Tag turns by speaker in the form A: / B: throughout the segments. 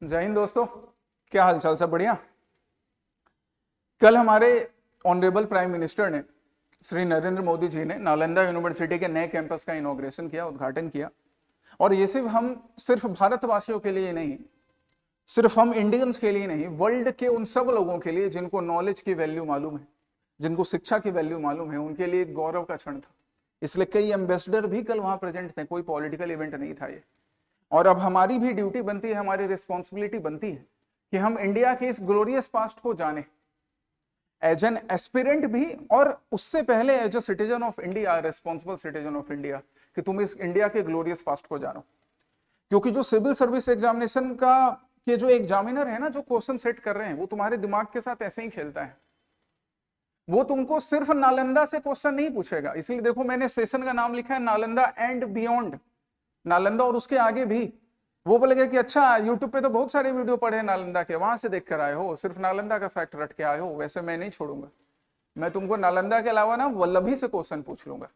A: जय हिंद दोस्तों, क्या हालचाल? सब बढ़िया। कल हमारे ऑनरेबल प्राइम मिनिस्टर ने, श्री नरेंद्र मोदी जी ने नालंदा यूनिवर्सिटी के नए कैंपस का इनॉग्रेशन किया, उद्घाटन किया। और ये सिर्फ भारतवासियों के लिए नहीं, सिर्फ हम इंडियंस के लिए नहीं, वर्ल्ड के उन सब लोगों के लिए जिनको नॉलेज की वैल्यू मालूम है, जिनको शिक्षा की वैल्यू मालूम है, उनके लिए एक गौरव का क्षण था। इसलिए कई एम्बेसडर भी कल वहां प्रेजेंट थे, कोई पॉलिटिकल इवेंट नहीं था ये। और अब हमारी भी ड्यूटी बनती है, हमारी रिस्पॉन्सिबिलिटी बनती है कि हम इंडिया के इस ग्लोरियस पास्ट को जाने, एज एन एस्पिरेंट भी, और उससे पहले as a citizen of India, responsible citizen of India, कि तुम इस इंडिया के ग्लोरियस पास्ट को जानो। क्योंकि जो सिविल सर्विस एग्जामिनेशन का के जो एग्जामिनर है ना, जो क्वेश्चन सेट कर रहे हैं, वो तुम्हारे दिमाग के साथ ऐसे ही खेलता है। वो तुमको सिर्फ नालंदा से क्वेश्चन नहीं पूछेगा। इसलिए देखो, मैंने सेशन का नाम लिखा है नालंदा एंड बियॉन्ड, नालंदा और उसके आगे भी। वो बोलेगा कि अच्छा, यूट्यूब पे तो बहुत सारे वीडियो पढ़े नालंदा के, वहां से देख कर आए हो, सिर्फ नालंदा का फैक्ट रट के आए हो। वैसे मैं नहीं छोड़ूंगा, मैं तुमको नालंदा के अलावा ना वल्लभी से क्वेश्चन पूछ लूंगा,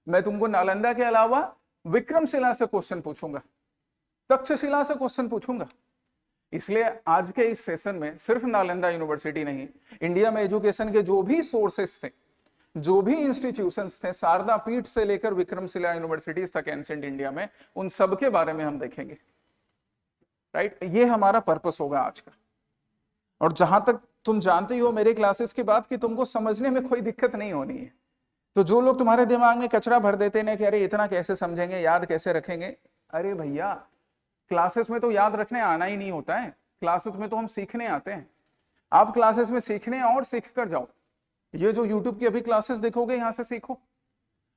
A: मैं तुमको नालंदा के अलावा विक्रमशिला से क्वेश्चन पूछूंगा, तक्षशिला से क्वेश्चन पूछूंगा। इसलिए आज के इस सेशन में सिर्फ नालंदा यूनिवर्सिटी नहीं, इंडिया में एजुकेशन के जो भी सोर्सेस थे, जो भी इंस्टीट्यूशंस थे, शारदा पीठ से लेकर विक्रमशिला यूनिवर्सिटीज तक एंशिएंट इंडिया में, उन सब के बारे में हम देखेंगे। राइट, ये हमारा पर्पस होगा आज का। और जहां तक तुम जानते ही हो मेरे क्लासेस की बात, कि तुमको समझने में कोई दिक्कत नहीं होनी है। तो जो लोग तुम्हारे दिमाग में कचरा भर देते हैं कि अरे इतना कैसे समझेंगे, याद कैसे रखेंगे, अरे भैया, क्लासेस में तो याद रखने आना ही नहीं होता है, क्लासेस में तो हम सीखने आते हैं। आप क्लासेस में सीखने और सीख कर जाओ। ये जो यूट्यूब की अभी क्लासेस देखोगे, यहां से सीखो।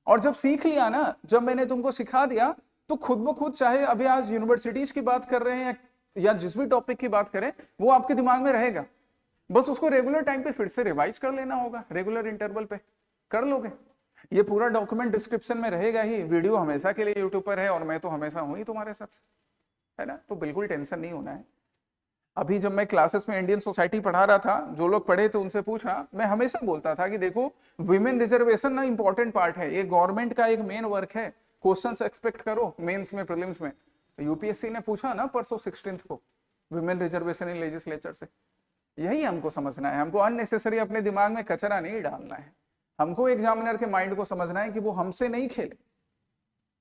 A: और जब सीख लिया ना, जब मैंने तुमको सिखा दिया, तो खुद ब खुद, चाहे अभी आज यूनिवर्सिटीज की बात कर रहे हैं या जिस भी टॉपिक की बात करें, वो आपके दिमाग में रहेगा। बस उसको रेगुलर टाइम पे फिर से रिवाइज कर लेना होगा, रेगुलर इंटरवल पे कर लोगे। ये पूरा डॉक्यूमेंट डिस्क्रिप्शन में रहेगा ही, वीडियो हमेशा के लिए यूट्यूब पर है, और मैं तो हमेशा हूं ही तुम्हारे साथ, है ना। तो बिल्कुल टेंशन नहीं होना है। अभी जब मैं क्लासेस में इंडियन सोसाइटी पढ़ा रहा था, जो लोग पढ़े थे उनसे पूछना, मैं हमेशा बोलता था कि देखो, विमेन रिजर्वेशन ना इंपॉर्टेंट पार्ट है, ये गवर्नमेंट का एक मेन वर्क है। क्वेश्चंस एक्सपेक्ट करो मेंस में, प्रीलिम्स में। यूपीएससी ने पूछा ना परसों 16 को, विमेन रिजर्वेशन इन लेजिस्लेचर से। यही हमको समझना है, हमको अननेसेसरी अपने दिमाग में कचरा नहीं डालना है। हमको एग्जामिनर के माइंड को समझना है कि वो हमसे नहीं खेले,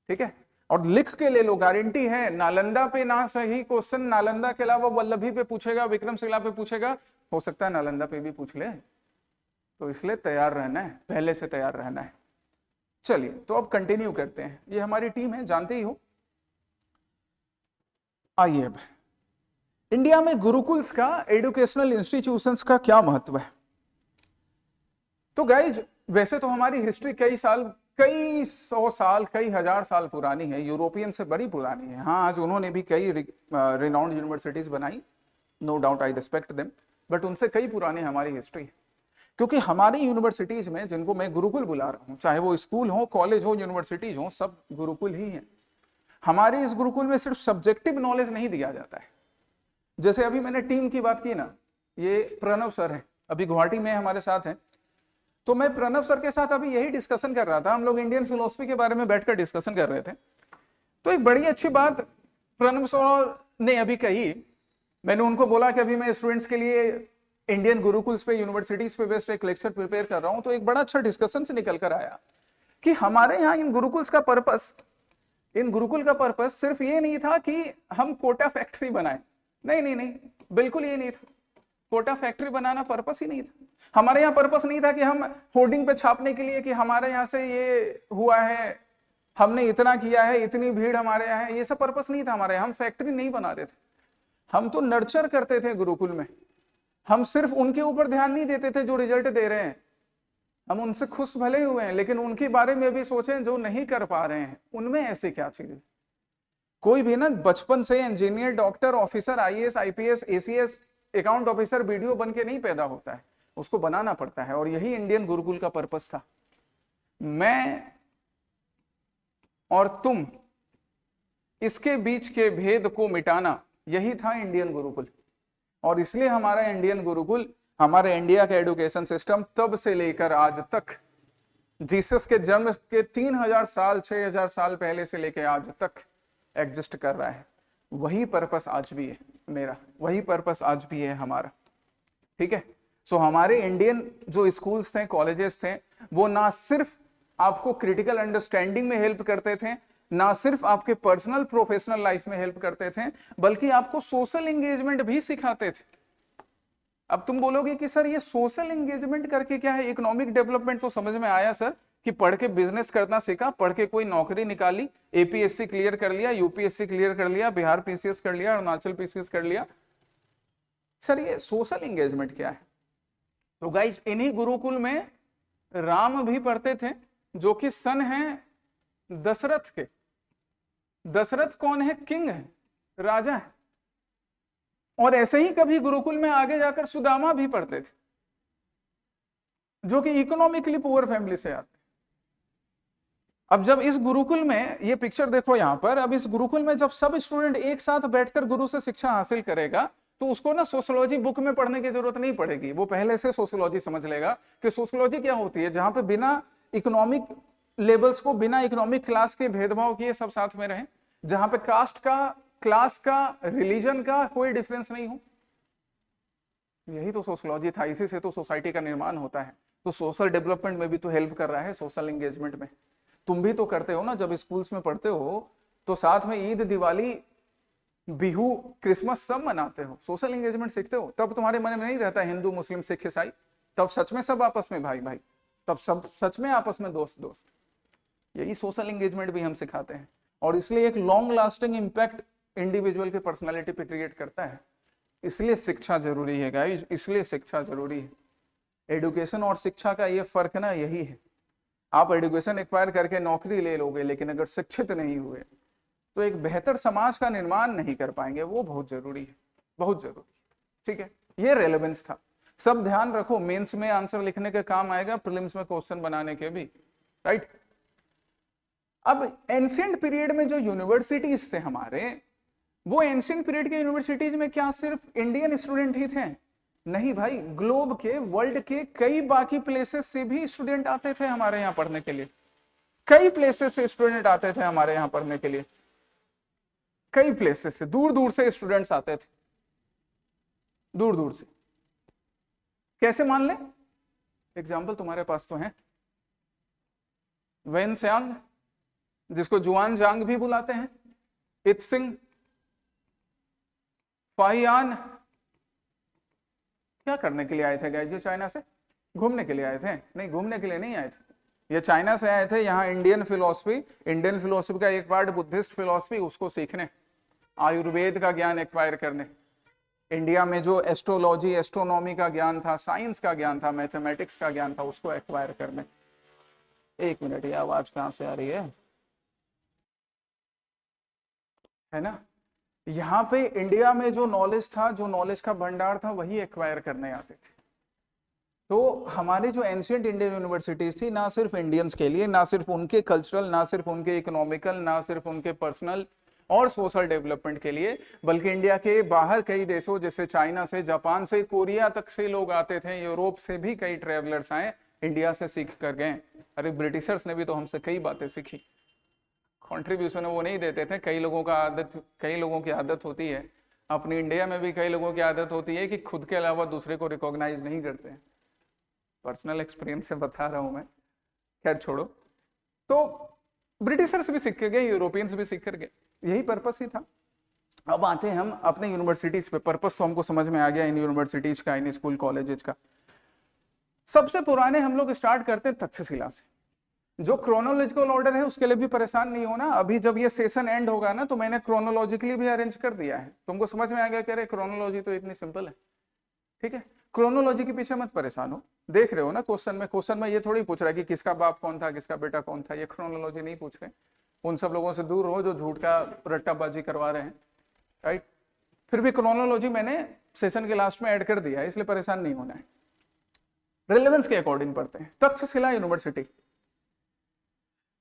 A: ठीक है। और लिख के ले लो, गारंटी है नालंदा पे ना सही क्वेश्चन नालंदा के अलावा वल्लभी पे पूछेगा, विक्रमशिला पे पूछेगा, हो सकता है नालंदा पे भी पूछ ले। तो इसलिए तैयार रहना है, पहले से तैयार रहना है। चलिए, तो अब कंटिन्यू करते हैं। ये हमारी टीम है, जानते ही हो। आइए, अब इंडिया में गुरुकुल्स का, एजुकेशनल इंस्टीट्यूशंस का क्या महत्व है। तो गाइज, वैसे तो हमारी हिस्ट्री कई सौ साल, कई हजार साल पुरानी है, यूरोपियन से बड़ी पुरानी है। हाँ, आज उन्होंने भी कई रिनाउंड यूनिवर्सिटीज बनाई, no doubt, I respect them, but उनसे कई पुरानी हमारी हिस्ट्री है। क्योंकि हमारी यूनिवर्सिटीज में, जिनको मैं गुरुकुल बुला रहा हूँ, चाहे वो स्कूल हो, कॉलेज हो, यूनिवर्सिटीज हो, सब गुरुकुल ही है। हमारे इस गुरुकुल में सिर्फ सब्जेक्टिव नॉलेज नहीं दिया जाता है। जैसे अभी मैंने टीम की बात की ना, ये प्रणव सर है, अभी गुवाहाटी में हमारे साथ हैं। तो मैं प्रणव सर के साथ अभी यही डिस्कशन कर रहा था, हम लोग इंडियन फिलोसफी के बारे में बैठकर डिस्कशन कर रहे थे। तो एक बड़ी अच्छी बात प्रणव सर ने अभी कही। मैंने उनको बोला कि अभी मैं स्टूडेंट्स के लिए इंडियन गुरुकुल्स पे, यूनिवर्सिटीज पे बेस्ड एक लेक्चर प्रिपेयर कर रहा हूं। तो एक बड़ा अच्छा डिस्कशन से निकल कर आया कि हमारे यहाँ इन गुरुकुल का पर्पस सिर्फ ये नहीं था कि हम कोटा फैक्ट्री बनाए। नहीं नहीं नहीं, बिल्कुल ये नहीं था। कोटा फैक्ट्री बनाना पर्पस ही नहीं था। हमारे यहाँ पर्पस नहीं था कि हम होर्डिंग पे छापने के लिए कि हमारे यहाँ से ये हुआ है, हमने इतना किया है, इतनी भीड़ हमारे यहाँ है, ये सब पर्पस नहीं था हमारे यहाँ। हम फैक्ट्री नहीं बना रहे थे, हम तो नर्चर करते थे गुरुकुल में। हम सिर्फ उनके ऊपर ध्यान नहीं देते थे जो रिजल्ट दे रहे हैं, हम उनसे खुश भले हुए हैं, लेकिन उनके बारे में भी सोचें जो नहीं कर पा रहे हैं, उनमें ऐसे क्या चीज है। कोई भी ना बचपन से engineer, doctor, officer, IAS, IPS, ACS, account officer, BDO बन के नहीं पैदा होता है, उसको बनाना पड़ता है। और यही इंडियन गुरुकुल का पर्पस था। मैं और तुम, इसके बीच के भेद को मिटाना, यही था इंडियन गुरुकुल। और इसलिए हमारा इंडियन गुरुकुल, हमारे इंडिया का एजुकेशन सिस्टम तब से लेकर आज तक, जीसस के जन्म के 3000 साल, 6000 साल पहले से लेकर आज तक एग्जिस्ट कर रहा है। वही पर्पस आज भी है मेरा, वही पर्पस आज भी है हमारा, ठीक है। सो हमारे इंडियन जो स्कूल्स थे, कॉलेजेस थे, वो ना सिर्फ आपको क्रिटिकल अंडरस्टैंडिंग में हेल्प करते थे, ना सिर्फ आपके पर्सनल प्रोफेशनल लाइफ में हेल्प करते थे, बल्कि आपको सोशल एंगेजमेंट भी सिखाते थे। अब तुम बोलोगे कि सर ये सोशल एंगेजमेंट करके क्या है, इकोनॉमिक डेवलपमेंट तो समझ में आया सर कि पढ़ के बिजनेस करना सीखा, पढ़ के कोई नौकरी निकाली, एपीएससी क्लियर कर लिया, यूपीएससी क्लियर कर लिया, बिहार पीसीएस कर लिया, अरुणाचल पीसीएस कर लिया। सर ये सोशल एंगेजमेंट क्या है? तो गाइज इन्हीं गुरुकुल में राम भी पढ़ते थे, जो कि सन है दशरथ के। दशरथ कौन है? किंग है, राजा है। और ऐसे ही कभी गुरुकुल में आगे जाकर सुदामा भी पढ़ते थे, जो कि इकोनॉमिकली पुअर फैमिली से आते। अब जब इस गुरुकुल में, ये पिक्चर देखो यहां पर, अब इस गुरुकुल में जब सब स्टूडेंट एक साथ बैठकर गुरु से शिक्षा हासिल करेगा, तो उसको ना सोशियोलॉजी बुक में पढ़ने की जरूरत नहीं पड़ेगी, वो पहले से सोशियोलॉजी समझ लेगा कि सोशियोलॉजी क्या होती है, जहां पे बिना इकोनॉमिक लेवल्स को, बिना इकोनॉमिक क्लास के भेदभाव किए सब साथ में रहें, जहां पे कास्ट का, क्लास का, रिलीजन का कोई डिफरेंस नहीं हो। यही तो सोशियोलॉजी था, इसी से तो सोसाइटी का निर्माण होता है। तो सोशल डेवलपमेंट में भी तो हेल्प कर रहा है, सोशल एंगेजमेंट में। तुम भी तो करते हो ना, जब स्कूल्स में पढ़ते हो तो साथ में ईद, दिवाली, बिहू, क्रिसमस सब मनाते हो, सोशल एंगेजमेंट सीखते हो। तब तुम्हारे मन में नहीं रहता हिंदू, मुस्लिम, सिख, ईसाई, तब सच में सब आपस में भाई भाई, तब सब सच में आपस में दोस्त दोस्त। यही सोशल एंगेजमेंट भी हम सिखाते हैं, और इसलिए एक लॉन्ग लास्टिंग इंपैक्ट इंडिविजुअल के पर्सनालिटी पे क्रिएट करता है। इसलिए शिक्षा जरूरी है गाइस, इसलिए शिक्षा जरूरी है। एडुकेशन और शिक्षा का ये फर्क ना यही है। आप एडुकेशन एक्वायर करके नौकरी ले लोगे, लेकिन अगर शिक्षित नहीं हुए तो एक बेहतर समाज का निर्माण नहीं कर पाएंगे। वो बहुत जरूरी है, बहुत जरूरी, ठीक है। ये रेलेवेंस था। सब ध्यान रखो, मेंस में आंसर लिखने के काम आएगा, प्रीलिम्स में क्वेश्चन बनाने के भी, राइट। अब एंशिएंट पीरियड में जो यूनिवर्सिटीज थे हमारे, वो एंशिएंट पीरियड के यूनिवर्सिटीज में क्या सिर्फ इंडियन स्टूडेंट ही थे? नहीं भाई, ग्लोब के, वर्ल्ड के कई बाकी प्लेसेस से भी स्टूडेंट आते थे हमारे यहाँ पढ़ने के लिए। कई प्लेसेस से स्टूडेंट आते थे हमारे यहाँ पढ़ने के लिए, कई प्लेसेस से, दूर दूर से स्टूडेंट्स आते थे, दूर दूर से। कैसे मान ले? एग्जाम्पल तुम्हारे पास तो है, वेन स्यांग, जिसको जुआन जांग भी बुलाते हैं, इत्सिंग, फाहियान। क्या करने के लिए आए थे गाइस? ये चाइना से घूमने के लिए आए थे? नहीं, घूमने के लिए नहीं आए थे, ये चाइना से आए थे यहाँ इंडियन फिलोसफी का एक पार्ट बुद्धिस्ट फिलोसफी, उसको सीखने, आयुर्वेद का ज्ञान एक्वायर करने, इंडिया में जो एस्ट्रोलॉजी, एस्ट्रोनॉमी का ज्ञान था, साइंस का ज्ञान था, मैथमेटिक्स का ज्ञान था, उसको एक्वायर करने। एक मिनट, ये आवाज कहाँ से आ रही है ना? यहाँ पे इंडिया में जो नॉलेज था, जो नॉलेज का भंडार था, वही एक्वायर करने आते थे। तो हमारे जो एंशिएंट इंडियन यूनिवर्सिटीज थी, ना सिर्फ इंडियंस के लिए, ना सिर्फ उनके कल्चरल, ना सिर्फ उनके इकोनॉमिकल, ना सिर्फ उनके पर्सनल और सोशल डेवलपमेंट के लिए, बल्कि इंडिया के बाहर कई देशों जैसे चाइना से, जापान से, कोरिया तक से लोग आते थे, यूरोप से भी कई ट्रेवलर्स आए, इंडिया से सीख कर गए। अरे ब्रिटिशर्स ने भी तो हमसे कई बातें सीखी, कॉन्ट्रीब्यूशन वो नहीं देते थे। कई लोगों की आदत होती है, अपनी इंडिया में भी कई लोगों की आदत होती है कि खुद के अलावा दूसरे को रिकॉग्नाइज नहीं करते हैं। पर्सनल एक्सपीरियंस से बता रहा हूं मैं, खैर छोड़ो। तो ब्रिटिशर्स भी सीख कर गए, यूरोपियंस भी सीख कर गए, यही पर्पस ही था। अब आते हैं हम अपने यूनिवर्सिटीज पे। पर्पस तो हमको समझ में आ गया इन यूनिवर्सिटीज का, इन स्कूल कॉलेजेस का। सबसे पुराने हम लोग स्टार्ट करते हैं तक्षशिला से। जो क्रोनोलॉजिकल ऑर्डर है उसके लिए भी परेशान नहीं होना, अभी जब ये सेशन एंड होगा ना, तो मैंने क्रोनोलॉजिकली भी अरेंज कर दिया है। तुमको समझ में आ गया कि अरे क्रोनोलॉजी तो इतनी सिंपल है, ठीक है। क्रोनोलॉजी के पीछे मत परेशान हो, देख रहे हो ना क्वेश्चन में ये थोड़ी पूछ रहा है कि किसका बाप कौन था, किसका बेटा कौन था, ये क्रोनोलॉजी नहीं पूछ रहे। उन सब लोगों से दूर रहो जो झूठ का रट्टाबाजी करवा रहे हैं, राइट। फिर भी क्रोनोलॉजी मैंने सेशन के लास्ट में ऐड कर दिया है, इसलिए परेशान नहीं होना है। रिलेवेंस के अकॉर्डिंग पढ़ते हैं। तक्षशिला यूनिवर्सिटी,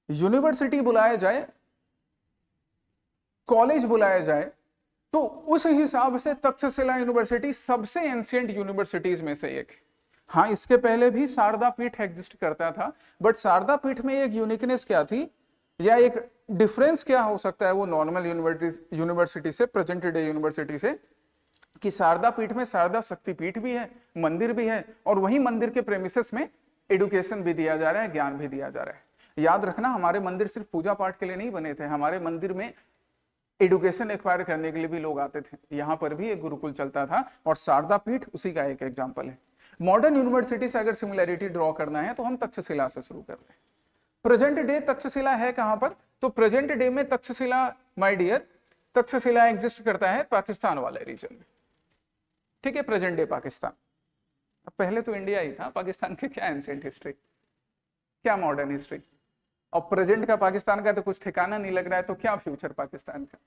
A: यूनिवर्सिटी बुलाया जाए, कॉलेज बुलाया जाए, तो उस हिसाब से तक्षशिला यूनिवर्सिटी सबसे एंशिएंट यूनिवर्सिटीज में से एक है। हाँ, इसके पहले भी शारदा पीठ एग्जिस्ट करता था, बट शारदा पीठ में एक यूनिकनेस क्या थी या एक डिफरेंस क्या हो सकता है वो नॉर्मल यूनिवर्सिटी से, प्रेजेंट डे यूनिवर्सिटी से, कि शारदा पीठ में शारदा शक्तिपीठ भी है, मंदिर भी है, और वही मंदिर के प्रेमिसेस में एडुकेशन भी दिया जा रहा है, ज्ञान भी दिया जा रहा है। याद रखना, हमारे मंदिर सिर्फ पूजा पाठ के लिए नहीं बने थे, हमारे मंदिर में एडुकेशन एक्वायर करने के लिए भी लोग आते थे। यहां पर भी एक गुरुकुल चलता था, और शारदा पीठ उसी का एक एग्जाम्पल है। मॉडर्न यूनिवर्सिटी से अगर सिमिलैरिटी ड्रॉ करना है तो हम तक्षशिला से शुरू कर रहे हैं। प्रेजेंट डे तक्षशिला है कहां पर? तो प्रेजेंट डे में Takshashila, my dear, Takshashila exist करता है पाकिस्तान वाले रीजन में, ठीक है, प्रेजेंट डे पाकिस्तान। अब पहले तो इंडिया ही था, पाकिस्तान की क्या एंशिएंट हिस्ट्री, क्या मॉडर्न हिस्ट्री। और प्रेजेंट का पाकिस्तान का तो कुछ ठिकाना नहीं लग रहा है, तो क्या फ्यूचर पाकिस्तान का।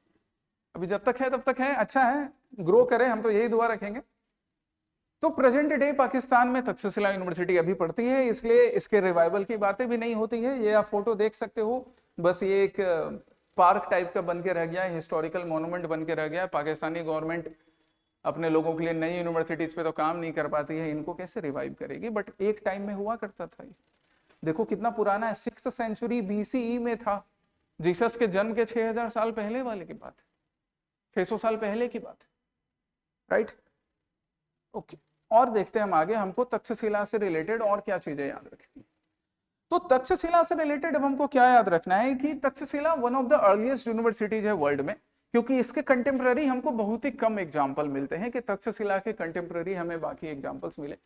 A: अभी जब तक है तब तक है, अच्छा है, ग्रो करे, हम तो यही दुआ रखेंगे। तो प्रेजेंट डे पाकिस्तान में तक्षशिला यूनिवर्सिटी अभी पढ़ती है, इसलिए इसके रिवाइवल की बातें भी नहीं होती है। ये आप फोटो देख सकते हो, बस ये एक पार्क टाइप का बन के रह गया है, हिस्टोरिकल मॉन्यूमेंट बन के रह गया है। पाकिस्तानी गवर्नमेंट अपने लोगों के लिए नई यूनिवर्सिटीज पे तो काम नहीं कर पाती है, इनको कैसे रिवाइव करेगी, बट एक टाइम में हुआ करता था। देखो कितना पुराना है, 6th सेंचुरी BCE में था, जीसस के जन्म के 6000 साल पहले वाले की बात, 600 साल पहले की बात, राइट। ओके, और देखते हैं हम आगे, हमको तक्षशिला से रिलेटेड और क्या चीजें याद रखनी। तो तक्षशिला से रिलेटेड अब हमको क्या याद रखना है कि Takshashila one of the earliest universities है वर्ल्ड में, क्योंकि इसके कंटेम्प्रेरी हमको बहुत ही कम एग्जाम्पल मिलते हैं कि तक्षशिला के कंटेम्प्रेरी हमें बाकी एग्जाम्पल्स मिले।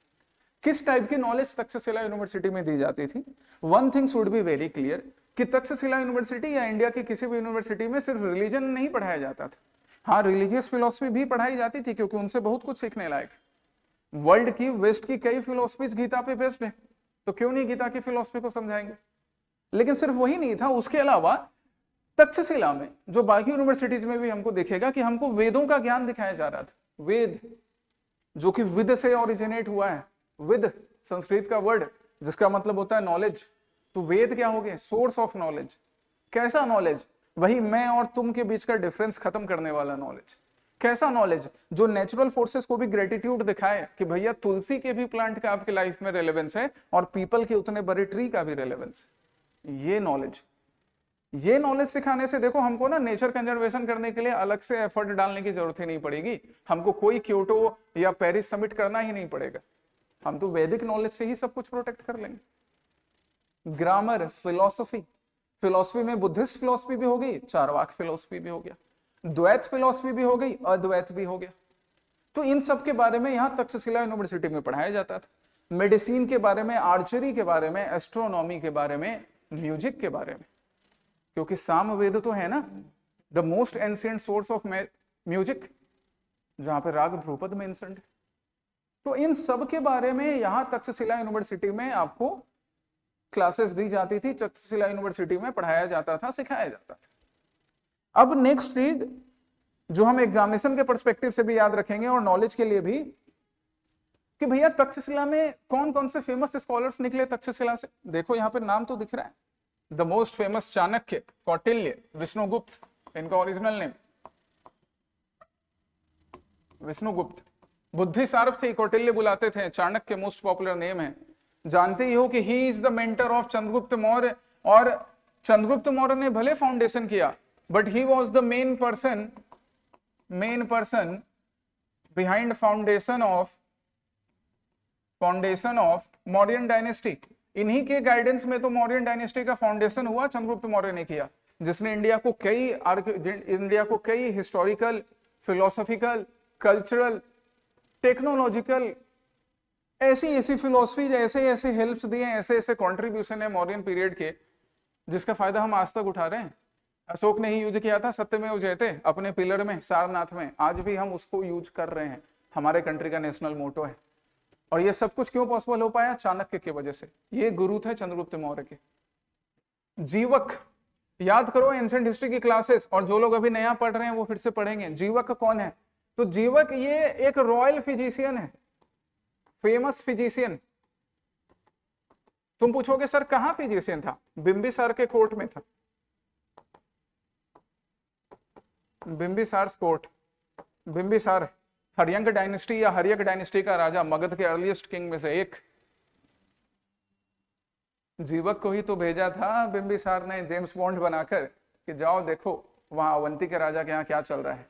A: किस टाइप की नॉलेज तक्षशिला यूनिवर्सिटी में दी जाती थी? One thing should be very clear कि तक्षशिला यूनिवर्सिटी या इंडिया की किसी भी यूनिवर्सिटी में सिर्फ रिलीजन नहीं पढ़ाया जाता था, हाँ रिलीजियस फिलोसफी भी पढ़ाई जाती थी, क्योंकि उनसे बहुत कुछ सीखने लायक। वर्ल्ड की, वेस्ट की कई फिलोसफीज गीता पे बेस्ड है, तो क्यों नहीं गीता की फिलोसफी को समझाएंगे। लेकिन सिर्फ वही नहीं था, उसके अलावा तक्षशिला में, जो बाकी यूनिवर्सिटीज में भी हमको दिखेगा कि हमको वेदों का ज्ञान दिखाया जा रहा था। वेद जो कि विद से ओरिजिनेट हुआ है, विद संस्कृत का वर्ड जिसका मतलब होता है नॉलेज। तो वेद क्या हो गए? Source of knowledge. कैसा नॉलेज? वही मैं और तुम के बीच का डिफरेंस खत्म करने वाला नॉलेज। कैसा नॉलेज? जो नेचुरल फोर्सेस को भी ग्रेटिट्यूड दिखाए कि भैया तुलसी के भी प्लांट का आपके लाइफ में रेलेवेंस है और पीपल के उतने बड़े ट्री का भी रेलेवेंस है। ये नॉलेज सिखाने से देखो हमको ना नेचर कंजर्वेशन करने के लिए अलग से एफर्ट डालने की जरूरत ही नहीं पड़ेगी, हमको कोई क्योटो या पेरिस समिट करना ही नहीं पड़ेगा, हम तो वैदिक नॉलेज से ही सब कुछ प्रोटेक्ट कर लेंगे। ग्रामर, फिलोसफी में बुद्धिस्ट फिलोसफी भी हो गई, चारवाक फिलोसफी भी हो गया, द्वैत फिलोसफी भी हो गई, अद्वैत भी हो गया। तो इन सब के बारे में यहां तक्षशिला यूनिवर्सिटी में पढ़ाया जाता था। मेडिसिन के बारे में, आर्चरी के बारे में, एस्ट्रोनॉमी के बारे में, म्यूजिक के बारे में, क्योंकि सामवेद तो है ना the most ancient source of music, जहां पे राग ध्रुपद मेंशन्ड है। तो इन सब के बारे में यहां तक्षशिला यूनिवर्सिटी में आपको क्लासेस दी जाती थी, तक्षशिला यूनिवर्सिटी में पढ़ाया जाता था, सिखाया जाता था। अब नेक्स्ट चीज जो हम एग्जामिनेशन के पर्सपेक्टिव से भी याद रखेंगे और नॉलेज के लिए भी, कि भैया तक्षशिला में कौन कौन से फेमस स्कॉलर्स निकले तक्षशिला से। देखो यहां पे नाम तो दिख रहा है, the most famous Chanakya, Kautilya, Vishnugupta, इनका ओरिजिनल नेम विष्णुगुप्त। बुद्धि सारथी कौटिल्य बुलाते थे, चाणक्य मोस्ट पॉपुलर नेम है। जानते ही हो कि he is the mentor of Chandragupta Maurya, और चंद्रगुप्त मौर्य ने भले फाउंडेशन किया but he was the main person behind foundation of Mauryan dynasty. इन्हीं के गाइडेंस में तो मौर्यन डायनेस्टी का फाउंडेशन हुआ, चंद्रगुप्त मौर्य ने किया, जिसने इंडिया को कई हिस्टोरिकल, फिलोसॉफिकल, कल्चरल, टेक्नोलॉजिकल, ऐसी फिलोसफी, ऐसे हेल्प्स दिए, ऐसे कॉन्ट्रीब्यूशन है मौर्यन पीरियड के, जिसका फायदा हम आज तक उठा रहे हैं। अशोक ने ही यूज किया था सत्यमेव जयते अपने पिलर में, सारनाथ में, आज भी हम उसको यूज कर रहे हैं, हमारे कंट्री का नेशनल मोटो है। और ये सब कुछ क्यों पॉसिबल हो पाया? चाणक्य की वजह से। ये गुरु थे चंद्रगुप्त मौर्य के। जीवक, याद करो एंशिएंट हिस्ट्री की क्लासेस, और जो लोग अभी नया पढ़ रहे हैं वो फिर से पढ़ेंगे। जीवक कौन है? तो जीवक ये एक रॉयल फिजिशियन है, फेमस फिजिशियन। तुम पूछोगे सर कहां फिजिशियन था? बिंबिसार के कोर्ट में था, बिंबिसार कोर्ट। बिंबिसार हर्यंक डायनेस्टी या हर्यक डायनेस्टी का राजा, मगध के अर्लीस्ट किंग में से एक। जीवक को ही तो भेजा था बिंबिसार ने जेम्स बॉन्ड बनाकर कि जाओ देखो वहां अवंती के राजा के यहाँ क्या चल रहा है।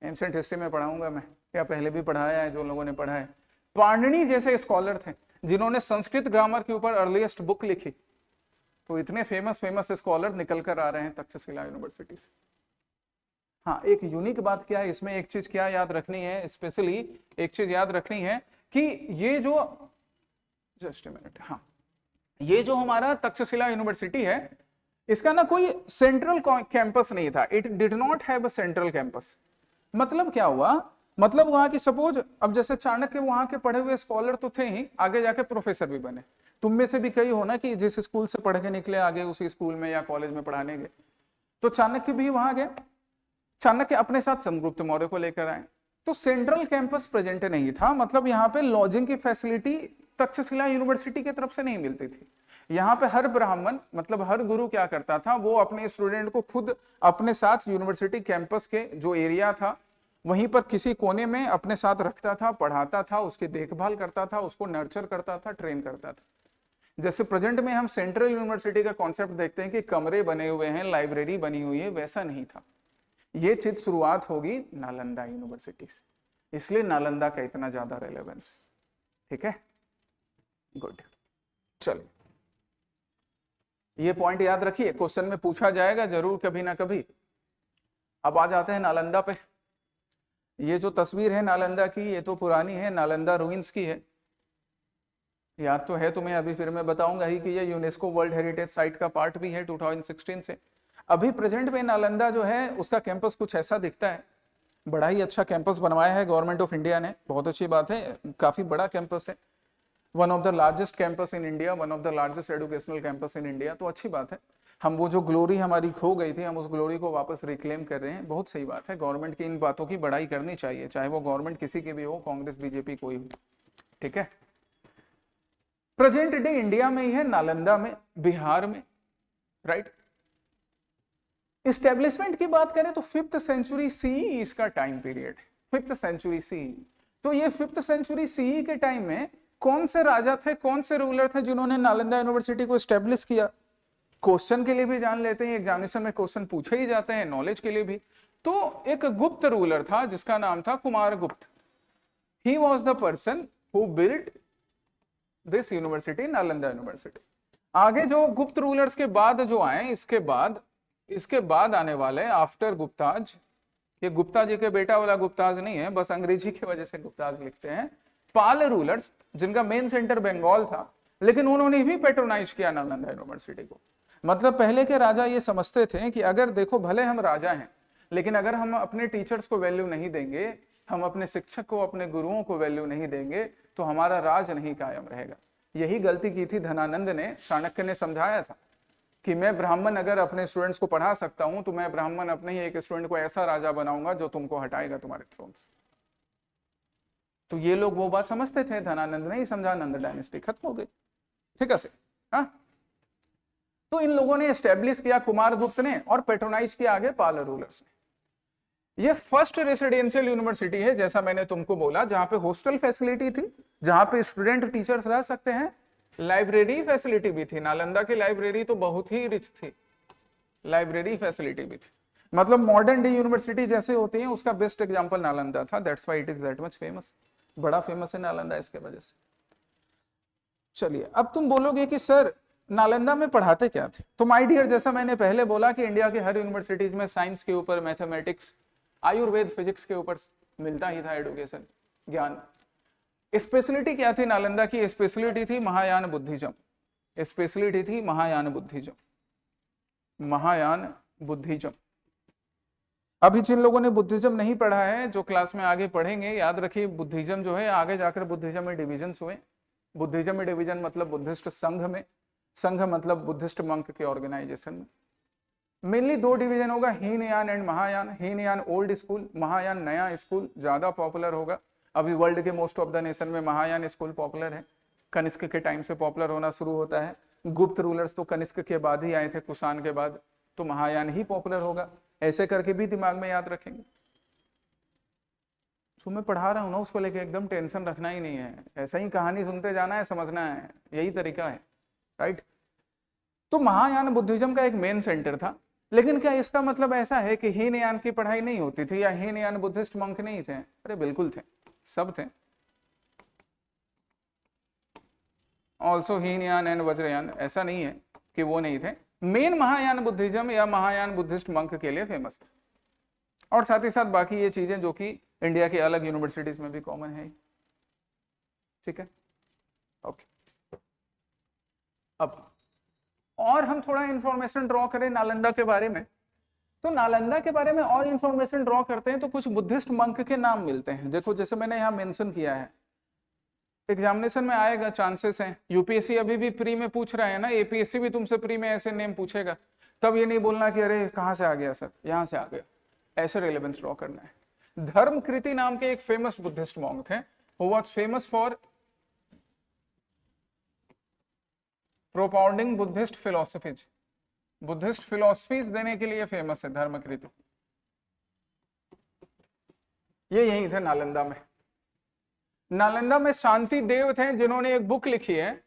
A: एंशिएंट हिस्ट्री में पढ़ाऊंगा मैं, या पहले भी पढ़ाया है जो लोगों ने पढ़ा है। पाणिनि जैसे स्कॉलर थे जिन्होंने संस्कृत ग्रामर के ऊपर अर्लीस्ट बुक लिखी, तो इतने फेमस फेमस स्कॉलर निकल कर आ रहे हैं तक्षशिला यूनिवर्सिटी से। हाँ, एक यूनिक बात क्या है इसमें, एक चीज क्या याद रखनी है, स्पेशली एक चीज याद रखनी है कि ये जो, जस्ट मिनट, हाँ, ये जो हमारा तक्षशिला यूनिवर्सिटी है इसका ना कोई सेंट्रल कैंपस नहीं था। It did not have a central campus. मतलब क्या हुआ, मतलब वहां की सपोज, अब जैसे चाणक्य वहां के पढ़े हुए स्कॉलर तो थे ही, आगे जाके प्रोफेसर भी बने। तुम में से भी कई हो ना कि जिस स्कूल से पढ़ के निकले आगे उसी स्कूल में या कॉलेज में पढ़ाने गए, तो चाणक्य भी वहां गए। चाणक्य अपने साथ चंद्रगुप्त मौर्य को लेकर आए। तो सेंट्रल कैंपस प्रेजेंट नहीं था, मतलब यहाँ पे लॉजिंग की फैसिलिटी तक्षशिला यूनिवर्सिटी की तरफ से नहीं मिलती थी। यहाँ पे हर ब्राह्मण, मतलब हर गुरु क्या करता था, वो अपने स्टूडेंट को खुद अपने साथ यूनिवर्सिटी कैंपस के जो एरिया था वहीं पर किसी कोने में अपने साथ रखता था, पढ़ाता था, उसकी देखभाल करता था, उसको नर्चर करता था, ट्रेन करता था। जैसे प्रेजेंट में हम सेंट्रल यूनिवर्सिटी का कॉन्सेप्ट देखते हैं कि कमरे बने हुए हैं, लाइब्रेरी बनी हुई है, वैसा नहीं था। ये चीज शुरुआत होगी नालंदा यूनिवर्सिटी से, इसलिए नालंदा का इतना ज्यादा रेलेवेंस। ठीक है, गुड। चलिए, ये पॉइंट याद रखिए, क्वेश्चन में पूछा जाएगा जरूर कभी ना कभी। अब आ जाते हैं नालंदा पे। ये जो तस्वीर है नालंदा की, ये तो पुरानी है, नालंदा रूइंस की है। याद तो है तुम्हें, अभी फिर मैं बताऊंगा ही कि ये यूनेस्को वर्ल्ड हेरिटेज साइट का पार्ट भी है 2016 से। अभी प्रेजेंट में नालंदा जो है उसका कैंपस कुछ ऐसा दिखता है। बड़ा ही अच्छा कैंपस बनवाया है गवर्नमेंट ऑफ इंडिया ने, बहुत अच्छी बात है, काफी बड़ा कैंपस है। One of the largest campus in India, one of the largest educational campus in India, तो अच्छी बात है। हम वो जो ग्लोरी हमारी खो गई थी, हम उस ग्लोरी को वापस रिक्लेम कर रहे हैं, बहुत सही बात है। गवर्नमेंट की इन बातों की बड़ाई करनी चाहिए, चाहे वो गवर्नमेंट किसी की भी हो, कांग्रेस बीजेपी कोई हो। ठीक है, प्रेजेंट डे इंडिया में ही है, नालंदा में, बिहार में, राइट। इस्टेब्लिशमेंट की बात करें तो 5th सेंचुरी सी इसका टाइम पीरियड है, 5th सेंचुरी सी। तो ये 5th सेंचुरी सी के टाइम में कौन से राजा थे, कौन से रूलर थे जिन्होंने नालंदा यूनिवर्सिटी को एस्टेब्लिश किया? क्वेश्चन के लिए भी जान लेते हैं, एग्जामिनेशन में क्वेश्चन पूछे ही जाते हैं, नॉलेज के लिए भी। तो एक गुप्त रूलर था जिसका नाम था कुमार गुप्त। He was the person who built this university, Nalanda university. आगे जो गुप्त रूलर्स के बाद जो आए, इसके बाद आने वाले आफ्टर गुप्ताज, ये गुप्ता जी के बेटा वाला गुप्ताज नहीं है, बस अंग्रेजी की वजह से गुप्ताज लिखते हैं। पाल रूलर्स, जिनका मेन सेंटर बंगाल था, लेकिन उन्होंने भी पेट्रोनाइज किया नालंदा यूनिवर्सिटी को। मतलब पहले के राजा ये समझते थे कि अगर देखो भले हम राजा हैं, लेकिन अगर हम अपने टीचर्स को वैल्यू नहीं देंगे, हम अपने शिक्षक को, अपने गुरुओं को वैल्यू नहीं देंगे, तो हमारा राज नहीं कायम रहेगा। यही गलती की थी धनानंद ने। चाणक्य ने समझाया था कि मैं ब्राह्मण अगर अपने स्टूडेंट्स को पढ़ा सकता हूं, तो मैं ब्राह्मण अपने ही एक स्टूडेंट को ऐसा राजा बनाऊंगा जो तुमको हटाएगा तुम्हारे थ्रोन से। तो ये लोग वो बात समझते थे, धनानंद ने ही समझा, नंद डायनेस्टी खत्म हो गई। ठीक है, हाँ। तो इन लोगों ने एस्टेब्लिश किया कुमार गुप्त ने, और पेट्रोनाइज किया आगे पाल रूलर्स ने। ये फर्स्ट रेसिडेंशियल यूनिवर्सिटी है, जैसा मैंने तुमको बोला, जहां पे हॉस्टल फैसिलिटी थी, जहां पे स्टूडेंट टीचर्स रह सकते हैं, लाइब्रेरी फैसिलिटी भी थी। नालंदा की लाइब्रेरी तो बहुत ही रिच थी, लाइब्रेरी फैसिलिटी भी थी। मतलब मॉडर्न डे यूनिवर्सिटी जैसे होती है, उसका बेस्ट एग्जांपल नालंदा था। That's why it is that much famous. बड़ा फेमस है नालंदा इसके वजह से। चलिए, अब तुम बोलोगे कि सर नालंदा में पढ़ाते क्या थे? तो माय डियर, जैसा मैंने पहले बोला कि इंडिया के हर यूनिवर्सिटीज में साइंस के ऊपर, मैथमेटिक्स, आयुर्वेद, फिजिक्स के ऊपर मिलता ही था एडुकेशन, ज्ञान। स्पेशलिटी क्या थी नालंदा की? स्पेशलिटी थी महायान बुद्धिज्म। स्पेशलिटी थी महायान बुद्धिज्म, महायान बुद्धिज्म। अभी जिन लोगों ने बुद्धिज्म नहीं पढ़ा है, जो क्लास में आगे पढ़ेंगे, याद रखिए बुद्धिज्म जो है आगे जाकर बुद्धिज्म में डिविजन हुए। बुद्धिज्म में डिवीजन मतलब बुद्धिस्ट संघ में, संघ मतलब बुद्धिस्ट मंक के ऑर्गेनाइजेशन में। मेनली दो डिवीजन होगा, Hinayana and Mahayana. Hinayana old school, Mahayana नया स्कूल, ज्यादा पॉपुलर होगा। अभी वर्ल्ड के मोस्ट ऑफ द नेशन में महायान स्कूल पॉपुलर है। कनिष्क के टाइम से पॉपुलर होना शुरू होता है। गुप्त रूलर्स तो कनिष्क के बाद ही आए थे, कुषाण के बाद, तो महायान ही पॉपुलर होगा। ऐसे करके भी दिमाग में याद रखेंगे। जो मैं पढ़ा रहा हूँ ना, उसको लेके एकदम टेंशन रखना ही नहीं है, ऐसा ही कहानी सुनते जाना है, समझना है, यही तरीका है, राइट। तो महायान बुद्धिज्म का एक मेन सेंटर था। लेकिन क्या इसका मतलब ऐसा है कि हीनयान की पढ़ाई नहीं होती थी या हीनयान बुद्धिस्ट मंक नहीं थे? अरे बिल्कुल थे, सब थे। ऑल्सो हीनयान एंड वज्रयान, ऐसा नहीं है कि वो नहीं थे। मेन महायान बुद्धिज्म या महायान बुद्धिस्ट मंक के लिए फेमस था, और साथ ही साथ बाकी ये चीजें जो कि इंडिया के अलग यूनिवर्सिटीज में भी कॉमन है। ठीक है, ओके। अब और हम थोड़ा इंफॉर्मेशन ड्रॉ करें नालंदा के बारे में, तो नालंदा के बारे में और इंफॉर्मेशन ड्रॉ करते हैं तो कुछ बुद्धिस्ट मंक के नाम मिलते हैं। देखो जैसे मैंने यहाँ मेंशन किया है, एग्जामिनेशन में आएगा, चांसेस हैं। यूपीएससी अभी भी प्री में पूछ रहा है ना, एपीएससी भी तुमसे प्री में ऐसे नेम पूछेगा, तब ये नहीं बोलना कि अरे कहाँ से आ गया सर, यहाँ से आ गया, ऐसे रेलेवेंस ड्रॉ करना है। धर्मकृति नाम के एक फेमस बुद्धिस्ट मॉन्क थे, who was famous for propounding Buddhist philosophies, Buddhist philosophies देने के लिए फेमस है धर्मकृति। ये यही थे नालंदा में। नालंदा में शांति देव थे जिन्होंने एक बुक लिखी है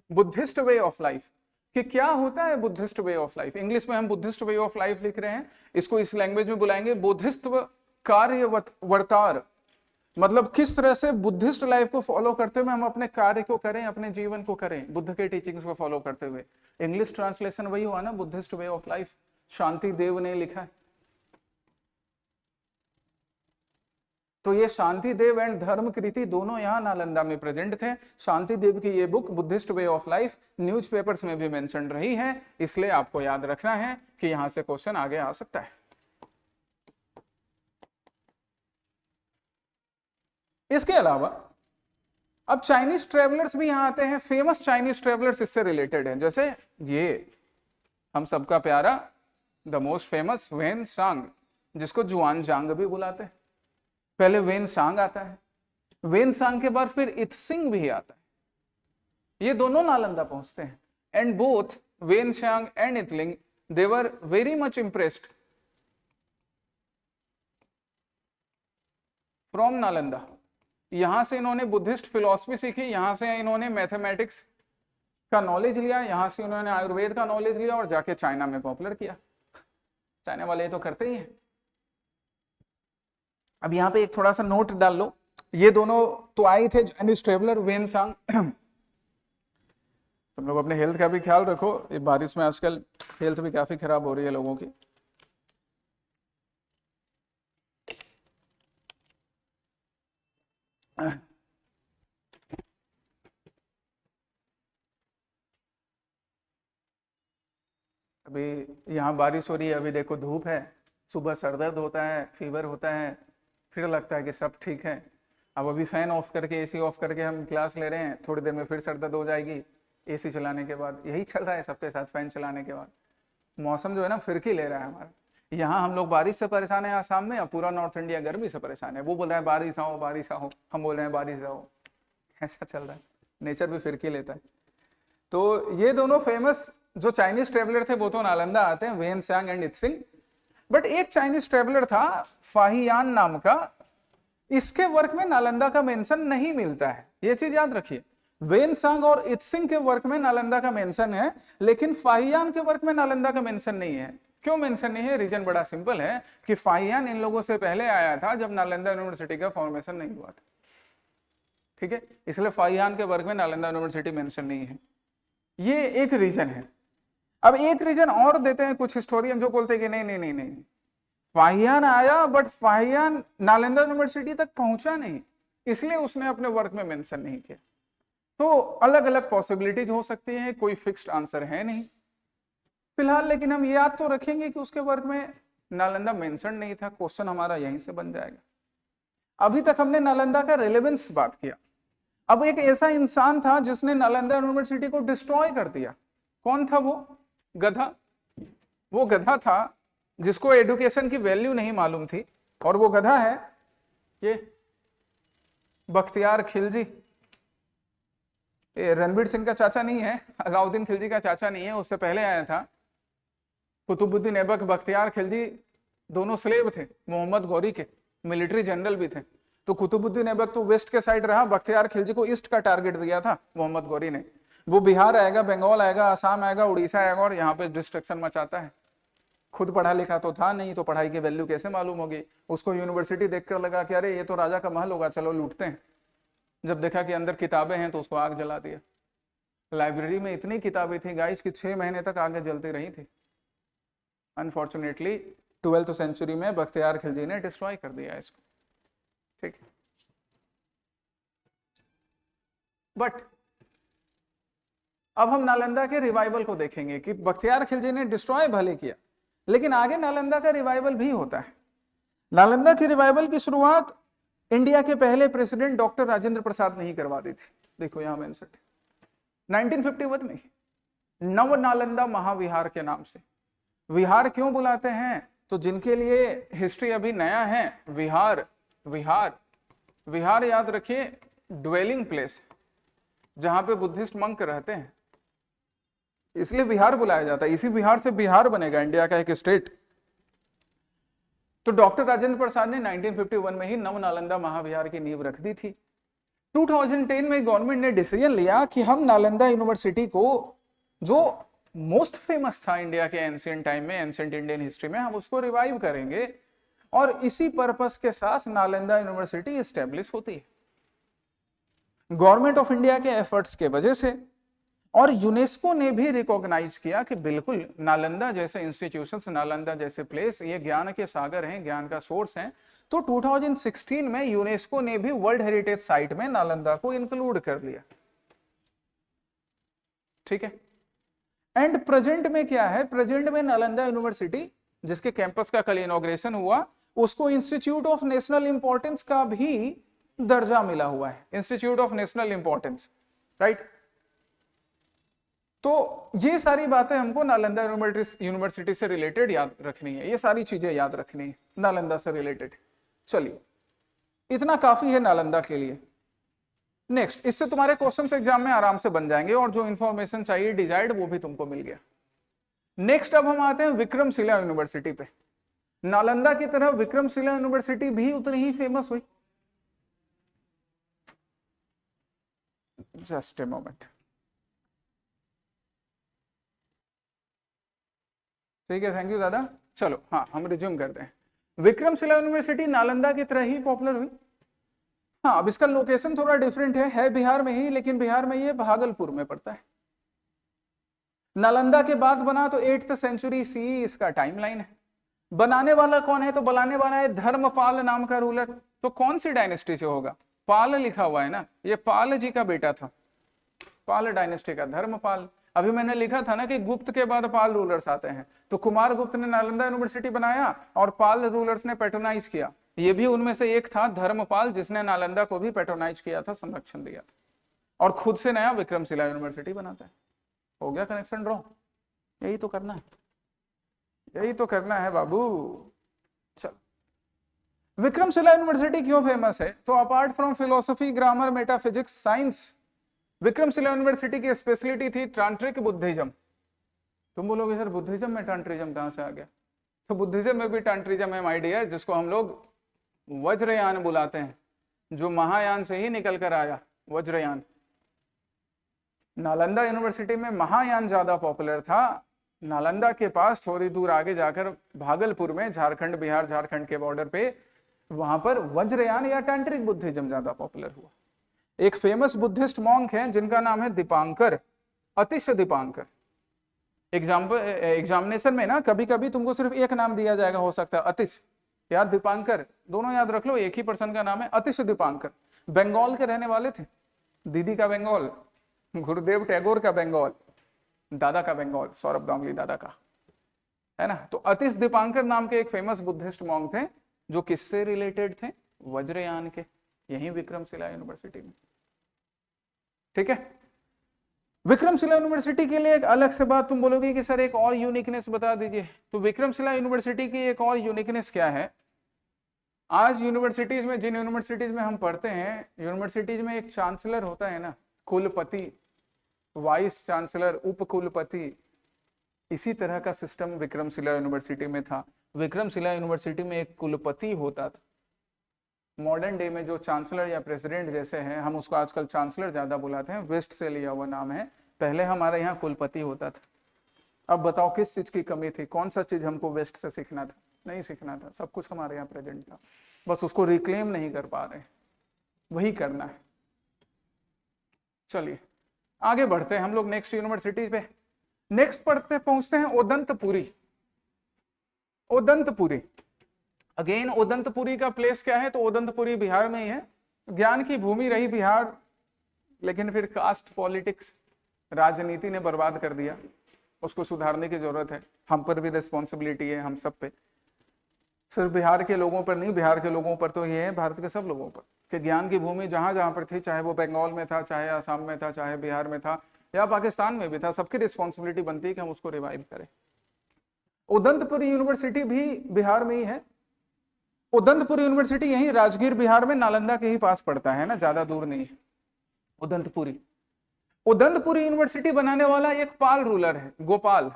A: बुद्धिस्ट वे ऑफ लाइफ, कि क्या होता है Buddhist way of life. English में हम बुद्धिस्ट वे ऑफ लाइफ लिख रहे हैं, इसको इस लैंग्वेज में बुलाएंगे बुद्धिस्ट कार्य वर्तार, मतलब किस तरह से बुद्धिस्ट लाइफ को फॉलो करते हुए हम अपने कार्य को करें, अपने जीवन को करें, बुद्ध के टीचिंग्स को फॉलो करते हुए। इंग्लिश ट्रांसलेशन वही हुआ ना, बुद्धिस्ट वे ऑफ लाइफ, शांति देव ने लिखा है। तो ये शांति देव एंड धर्मकृति दोनों यहाँ नालंदा में प्रेजेंट थे। शांति देव की ये book Buddhist way of life newspapers में भी मेंशन रही है, इसलिए आपको याद रखना है कि यहां से क्वेश्चन आगे आ सकता है। इसके अलावा अब चाइनीज ट्रेवलर्स भी यहां आते हैं। फेमस चाइनीज ट्रेवलर्स इससे रिलेटेड हैं, जैसे ये हम सबका प्यारा the most famous Hiuen Tsang, जिसको जुआन जांग भी बुलाते हैं। पहले वेन सांग आता है, वेन सांग के बाद फिर इत्सिंग भी आता है। ये दोनों नालंदा पहुंचते हैं, and both Xuanzang and Itsing they were very much impressed from Nalanda. यहां से इन्होंने बुद्धिस्ट फिलॉसफी सीखी, यहां से इन्होंने मैथमेटिक्स का नॉलेज लिया, यहां से इन्होंने आयुर्वेद का नॉलेज लिया और जाके चाइना में पॉपुलर किया। चाइना वाले तो करते ही हैं। अब यहाँ पे एक थोड़ा सा नोट डाल लो, ये दोनों तो आए थे चाइनीज ट्रेवलर वेन सांग। तुम लोग अपने हेल्थ का भी ख्याल रखो, ये बारिश में आजकल हेल्थ भी काफी खराब हो रही है लोगों की। अभी यहाँ बारिश हो रही है, अभी देखो धूप है, सुबह सर दर्द होता है, फीवर होता है, फिर लगता है कि सब ठीक है। अब अभी फैन ऑफ करके एसी ऑफ करके हम क्लास ले रहे हैं, थोड़ी देर में फिर सर दर्द हो जाएगी एसी चलाने के बाद। यही चल रहा है सबके साथ, फैन चलाने के बाद। मौसम जो है ना फिरकी ले रहा है हमारा। यहाँ हम लोग बारिश से परेशान है आसाम में, और पूरा नॉर्थ इंडिया गर्मी से परेशान है। वो बोल रहा है बारिश आओ बारिश आओ, हम बोल रहे हैं बारिश आओ। ऐसा चल रहा है, नेचर भी फिरकी लेता है। तो ये दोनों फेमस जो चाइनीज ट्रेवलर थे वो तो नालंदा आते हैं, Hiuen Tsang and Itsing. But एक चाइनीज ट्रेवलर था फाहियान नाम का, इसके वर्क में नालंदा का मेंशन नहीं मिलता है, ये चीज याद रखिए। वेन सांग और इत्सिंग के वर्क में नालंदा का मेंशन है, लेकिन फाहियान के वर्क में नालंदा का मेंशन नहीं है। क्यों मेंशन नहीं है? रीजन बड़ा सिंपल है कि फाहियान इन लोगों से पहले आया था जब नालंदा यूनिवर्सिटी का फॉर्मेशन नहीं हुआ था। ठीक है, इसलिए फाहियान के वर्क में नालंदा यूनिवर्सिटी मेंशन नहीं है, ये एक रीजन है। अब एक रीजन और देते हैं कुछ हिस्टोरियन जो बोलते हैं कि नहीं नहीं नहीं नहीं, फाहियान आया बट फाहियान नालंदा यूनिवर्सिटी तक पहुंचा नहीं, इसलिए उसने अपने वर्क में मेंशन नहीं किया। तो अलग अलग पॉसिबिलिटीज हो सकती हैं, कोई फिक्स्ड आंसर है नहीं फिलहाल। लेकिन हम ये याद तो रखेंगे कि उसके वर्क में नालंदा मेंशन नहीं था। क्वेश्चन हमारा यहीं से बन जाएगा। अभी तक हमने नालंदा का रेलेवेंस बात किया। अब एक ऐसा इंसान था जिसने नालंदा यूनिवर्सिटी को डिस्ट्रॉय कर दिया। कौन था वो? गधा। वो गधा था जिसको एजुकेशन की वैल्यू नहीं मालूम थी, और वो गधा है ये बख्तियार खिलजी। रणवीर सिंह का चाचा नहीं है, अलाउद्दीन खिलजी का चाचा नहीं है, उससे पहले आया था। कुतुबुद्दीन ऐबक, बख्तियार खिलजी दोनों स्लेव थे मोहम्मद गौरी के, मिलिट्री जनरल भी थे। तो कुतुबुद्दीन ऐबक तो वेस्ट के साइड रहा, बख्तियार खिलजी को ईस्ट का टारगेट दिया था मोहम्मद गौरी ने। वो बिहार आएगा, बंगाल आएगा, असम आएगा, उड़ीसा आएगा और यहाँ पे डिस्ट्रक्शन मचाता है। खुद पढ़ा लिखा तो था नहीं, तो पढ़ाई की वैल्यू कैसे मालूम होगी उसको। यूनिवर्सिटी देखकर लगा कि अरे ये तो राजा का महल होगा, चलो लूटते हैं। जब देखा कि अंदर किताबें हैं तो उसको आग जला दिया। लाइब्रेरी में इतनी किताबें थी गाइस कि 6 महीने तक आगे जलती रही थी। अनफॉर्चुनेटली 12th सेंचुरी में बख्तियार खिलजी ने डिस्ट्रॉय कर दिया इसको। ठीक है, बट अब हम नालंदा के रिवाइवल को देखेंगे कि बख्तियार खिलजी ने डिस्ट्रॉय भले किया, लेकिन आगे नालंदा का रिवाइवल भी होता है। नालंदा के रिवाइवल की शुरुआत इंडिया के पहले प्रेसिडेंट डॉक्टर राजेंद्र प्रसाद ने ही करवा दी थी। देखो यहां मेंशन 1951 में नव नालंदा महाविहार के नाम से। विहार क्यों बुलाते हैं? तो जिनके लिए हिस्ट्री अभी नया है, विहार विहार विहार याद रखिए, ड्वेलिंग प्लेस जहां पे बुद्धिस्ट मंक रहते हैं, इसलिए विहार बुलाया जाता है। इसी विहार से बिहार बनेगा, इंडिया का एक स्टेट। तो डॉक्टर राजेंद्र प्रसाद ने 1951 में ही नव नालंदा महाविहार की नींव रख दी थी। 2010 में गवर्नमेंट ने डिसीजन लिया कि हम नालंदा यूनिवर्सिटी को, जो मोस्ट फेमस था इंडिया के एंशिएंट टाइम में, एंशिएंट इंडियन हिस्ट्री में, हम उसको रिवाइव करेंगे और इसी पर्पस के साथ नालंदा यूनिवर्सिटी एस्टेब्लिश होती है। गवर्नमेंट ऑफ इंडिया के एफर्ट्स के वजह से, और यूनेस्को ने भी रिकॉग्नाइज किया कि बिल्कुल नालंदा जैसे इंस्टीट्यूशंस, नालंदा जैसे प्लेस ये ज्ञान के सागर हैं, ज्ञान का सोर्स हैं। तो 2016 में यूनेस्को ने भी वर्ल्ड हेरिटेज साइट में नालंदा को इंक्लूड कर लिया। ठीक है, एंड प्रेजेंट में क्या है? प्रेजेंट में नालंदा यूनिवर्सिटी जिसके कैंपस का कल इनॉग्रेशन हुआ, उसको इंस्टीट्यूट ऑफ नेशनल इंपॉर्टेंस का भी दर्जा मिला हुआ है, institute of national importance, right. तो ये सारी बातें हमको नालंदा यूनिवर्सिटी से रिलेटेड याद रखनी है, ये सारी चीजें याद रखनी है नालंदा से रिलेटेड। चलिए, इतना काफी है नालंदा के लिए। नेक्स्ट, इससे तुम्हारे क्वेश्चंस एग्जाम में आराम से बन जाएंगे और जो इंफॉर्मेशन चाहिए डिजाइड वो भी तुमको मिल गया। नेक्स्ट अब हम आते हैं विक्रमशिला यूनिवर्सिटी पे। नालंदा की तरह विक्रमशिला यूनिवर्सिटी भी उतनी ही फेमस हुई। जस्ट ए मोमेंट, ठीक है, थैंक यू दादा। चलो हाँ, हम रिज्यूम करते हैं। विक्रमशिला यूनिवर्सिटी नालंदा की तरह ही पॉपुलर हुई। हाँ, अब इसका लोकेशन थोड़ा डिफरेंट है बिहार में ही, लेकिन बिहार में ये भागलपुर में पड़ता है। नालंदा के बाद बना तो 8th सेंचुरी सी इसका टाइमलाइन है। बनाने वाला कौन है? तो बनाने वाला है धर्मपाल नाम का रूलर। तो कौन सी डायनेस्टी से होगा? पाल लिखा हुआ है ना, ये पाल जी का बेटा था, पाल डायनेस्टी का धर्मपाल। अभी मैंने लिखा था ना कि गुप्त के बाद पाल रूलर्स आते हैं, तो कुमार गुप्त ने नालंदा यूनिवर्सिटी बनाया और पाल रूलर्स ने पैट्रोनाइज किया। ये भी उनमें से एक था, धर्मपाल, जिसने नालंदा को भी पैट्रोनाइज किया था, संरक्षण दिया था, और खुद से नया विक्रमशिला यूनिवर्सिटी बनाता है। हो गया कनेक्शन ड्रॉ? यही तो करना है, यही तो करना है बाबू। चल, विक्रमशिला यूनिवर्सिटी क्यों फेमस है? तो apart from philosophy, grammar, metaphysics, science, Vikramshila university की स्पेशलिटी थी तांत्रिक बुद्धिज्म। तुम बोलोगे सर बुद्धिज्म में तांत्रिज्म कहां से आ गया? तो बुद्धिज्म में भी तांत्रिज्म है माय डियर, जिसको हम लोग वज्रयान बुलाते हैं, जो महायान से ही निकल कर आया, वज्रयान। नालंदा यूनिवर्सिटी में महायान ज्यादा पॉपुलर था। नालंदा के पास थोड़ी दूर आगे जाकर भागलपुर में, झारखंड, बिहार झारखंड के बॉर्डर पे, वहां पर वज्रयान या तांत्रिक बुद्धिज्म ज्यादा पॉपुलर हुआ। एक फेमस बुद्धिस्ट मॉन्क है जिनका नाम है दीपांकर, अतिश दीपांकर। एग्जामिनेशन में ना कभी कभी तुमको सिर्फ एक नाम दिया जाएगा, हो सकता है अतिश या दीपांकर, दोनों याद रख लो, एक ही पर्सन का नाम है, अतिश दीपांकर। बंगाल के रहने वाले थे, दीदी का बंगाल, गुरुदेव टैगोर का बंगाल, दादा का बंगाल, सौरभ गांगुली दादा का, है ना। तो अतिश दीपांकर नाम के एक फेमस बुद्धिस्ट मॉन्क थे, जो किससे रिलेटेड थे? वज्रयान के, यही विक्रमशिला यूनिवर्सिटी में। ठीक है, विक्रमशिला यूनिवर्सिटी के लिए एक अलग से बात, तुम बोलोगे कि सर एक और यूनिकनेस बता दीजिए। तो विक्रमशिला यूनिवर्सिटी की एक और यूनिकनेस क्या है? आज यूनिवर्सिटीज में, जिन यूनिवर्सिटीज में हम पढ़ते हैं, यूनिवर्सिटीज में एक चांसलर होता है ना, कुलपति, वाइस चांसलर, उपकुलपति, इसी तरह का सिस्टम विक्रमशिला यूनिवर्सिटी में था। विक्रमशिला यूनिवर्सिटी में एक कुलपति होता था। मॉडर्न डे में जो चांसलर या प्रेसिडेंट जैसे हैं, हम उसको आजकल चांसलर ज्यादा बुलाते हैं, वेस्ट से लिया हुआ नाम है, पहले हमारे यहाँ कुलपति होता था, अब बताओ किस चीज की कमी थी, कौन सा चीज हमको वेस्ट से सीखना था? नहीं सीखना था, सब कुछ हमारे यहाँ प्रेजेंट था, बस उसको रिक्लेम नहीं कर पा रहे, वही करना है। चलिए आगे बढ़ते हैं हम लोग नेक्स्ट यूनिवर्सिटी पे। नेक्स्ट पढ़ते पहुंचते हैं उदंतपुरी। उदंतपुरी, अगेन उदंतपुरी का प्लेस क्या है? तो उदंतपुरी बिहार में ही है। ज्ञान की भूमि रही बिहार, लेकिन फिर कास्ट पॉलिटिक्स, राजनीति ने बर्बाद कर दिया, उसको सुधारने की जरूरत है, हम पर भी रिस्पॉन्सिबिलिटी है, हम सब पे, सिर्फ बिहार के लोगों पर नहीं, बिहार के लोगों पर तो ये है, भारत के सब लोगों पर, कि ज्ञान की भूमि जहां जहां पर थी, चाहे वो बंगाल में था, चाहे आसाम में था, चाहे बिहार में था, या पाकिस्तान में भी था, सबकी रिस्पॉन्सिबिलिटी बनती है कि हम उसको रिवाइव करें। उदंतपुरी यूनिवर्सिटी भी बिहार में ही है। उदंतपुरी यूनिवर्सिटी यही राजगीर बिहार में नालंदा के ही पास पड़ता है ना, ज्यादा दूर नहीं है उदंतपुरी। उदंतपुरी यूनिवर्सिटी बनाने वाला एक पाल रूलर है, गोपाल।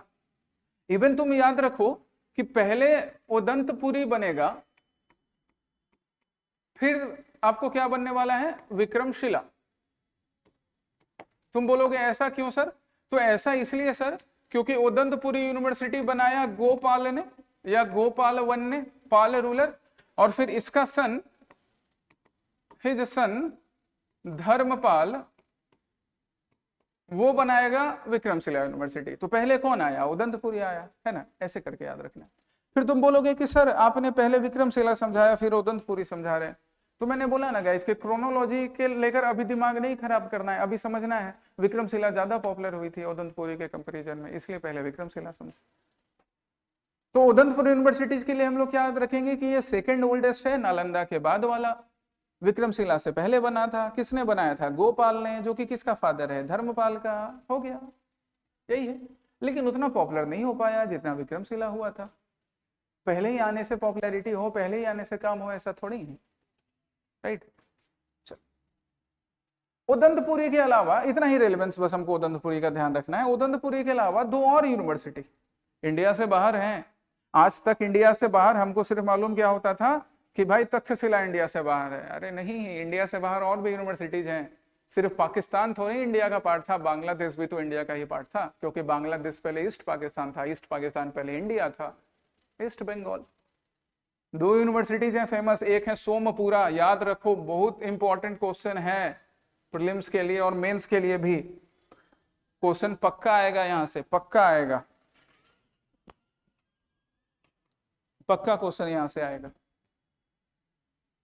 A: इवन तुम याद रखो कि पहले उदंतपुरी बनेगा, फिर आपको क्या बनने वाला है? विक्रमशिला। तुम बोलोगे ऐसा क्यों सर? तो ऐसा इसलिए सर क्योंकि उदंतपुरी यूनिवर्सिटी बनाया गोपाल ने, या गोपाल वन ने, पाल रूलर, और फिर इसका सन, हिज सन धर्मपाल, वो बनाएगा विक्रमशिला यूनिवर्सिटी। तो पहले कौन आया? उदंतपुरी आया, है ना, ऐसे करके याद रखना। फिर तुम बोलोगे कि सर आपने पहले विक्रमशिला समझाया फिर उदंतपुरी समझा रहे हैं, तो मैंने बोला ना गाइस कि क्रोनोलॉजी के लेकर अभी दिमाग नहीं खराब करना है, अभी समझना है विक्रमशिला ज्यादा पॉपुलर हुई थी उदंतपुरी के कंपैरिजन में, इसलिए पहले विक्रमशिला समझ। तो उदंतपुर यूनिवर्सिटीज के लिए हम लोग क्या याद रखेंगे कि ये सेकेंड ओल्डेस्ट है, नालंदा के बाद वाला, विक्रमशिला से पहले बना था। किसने बनाया था? गोपाल ने, जो कि किसका फादर है? धर्मपाल का। हो गया, यही है। लेकिन उतना पॉपुलर नहीं हो पाया जितना विक्रमशिला हुआ था। पहले ही आने से पॉपुलैरिटी हो, पहले ही आने से काम हो, ऐसा थोड़ी है, राइट। उदंतपुरी के अलावा, इतना ही रेलेवेंस बस हमको उदंतपुरी का ध्यान रखना है, उदंतपुरी के अलावा दो और यूनिवर्सिटी इंडिया से बाहर हैं। आज तक इंडिया से बाहर हमको सिर्फ मालूम क्या होता था कि भाई तक्षशिला इंडिया से बाहर है। अरे नहीं, इंडिया से बाहर और भी यूनिवर्सिटीज हैं, सिर्फ पाकिस्तान थोड़ी इंडिया का पार्ट था, बांग्लादेश भी तो इंडिया का ही पार्ट था, क्योंकि बांग्लादेश पहले ईस्ट पाकिस्तान था, ईस्ट पाकिस्तान पहले इंडिया था, ईस्ट बंगाल। दो यूनिवर्सिटीज हैं फेमस, एक है सोमपुरा, याद रखो, बहुत इंपॉर्टेंट क्वेश्चन है प्रीलिम्स के लिए और मेंस के लिए भी, क्वेश्चन पक्का आएगा, यहां से पक्का आएगा, पक्का क्वेश्चन यहां से आएगा।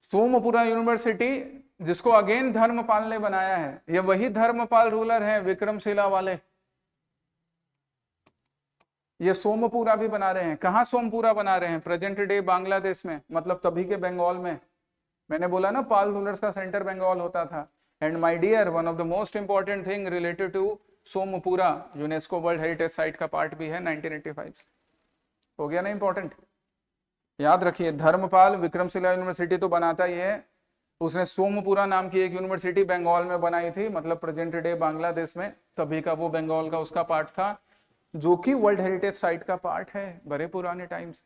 A: सोमपुरा यूनिवर्सिटी, जिसको अगेन धर्मपाल ने बनाया है, ये वही धर्मपाल रूलर हैं विक्रमशिला वाले, ये सोमपुरा भी बना रहे हैं। कहां सोमपुरा बना रहे हैं? प्रेजेंट डे बांग्लादेश में, मतलब तभी के बंगाल में। मैंने बोला ना पाल रूलर्स का सेंटर बंगाल होता था। And my dear, one of the most important thing related to Somapura, UNESCO world heritage site का पार्ट भी है 1985 से। हो गया ना इंपॉर्टेंट? याद रखिए, धर्मपाल विक्रमशिला यूनिवर्सिटी तो बनाता ही है, उसने सोमपुरा नाम की एक यूनिवर्सिटी बंगाल में बनाई थी, मतलब प्रेजेंट डे बांग्लादेश में, तभी का वो बंगाल का उसका पार्ट था, जो कि वर्ल्ड हेरिटेज साइट का पार्ट है बड़े पुराने टाइम से।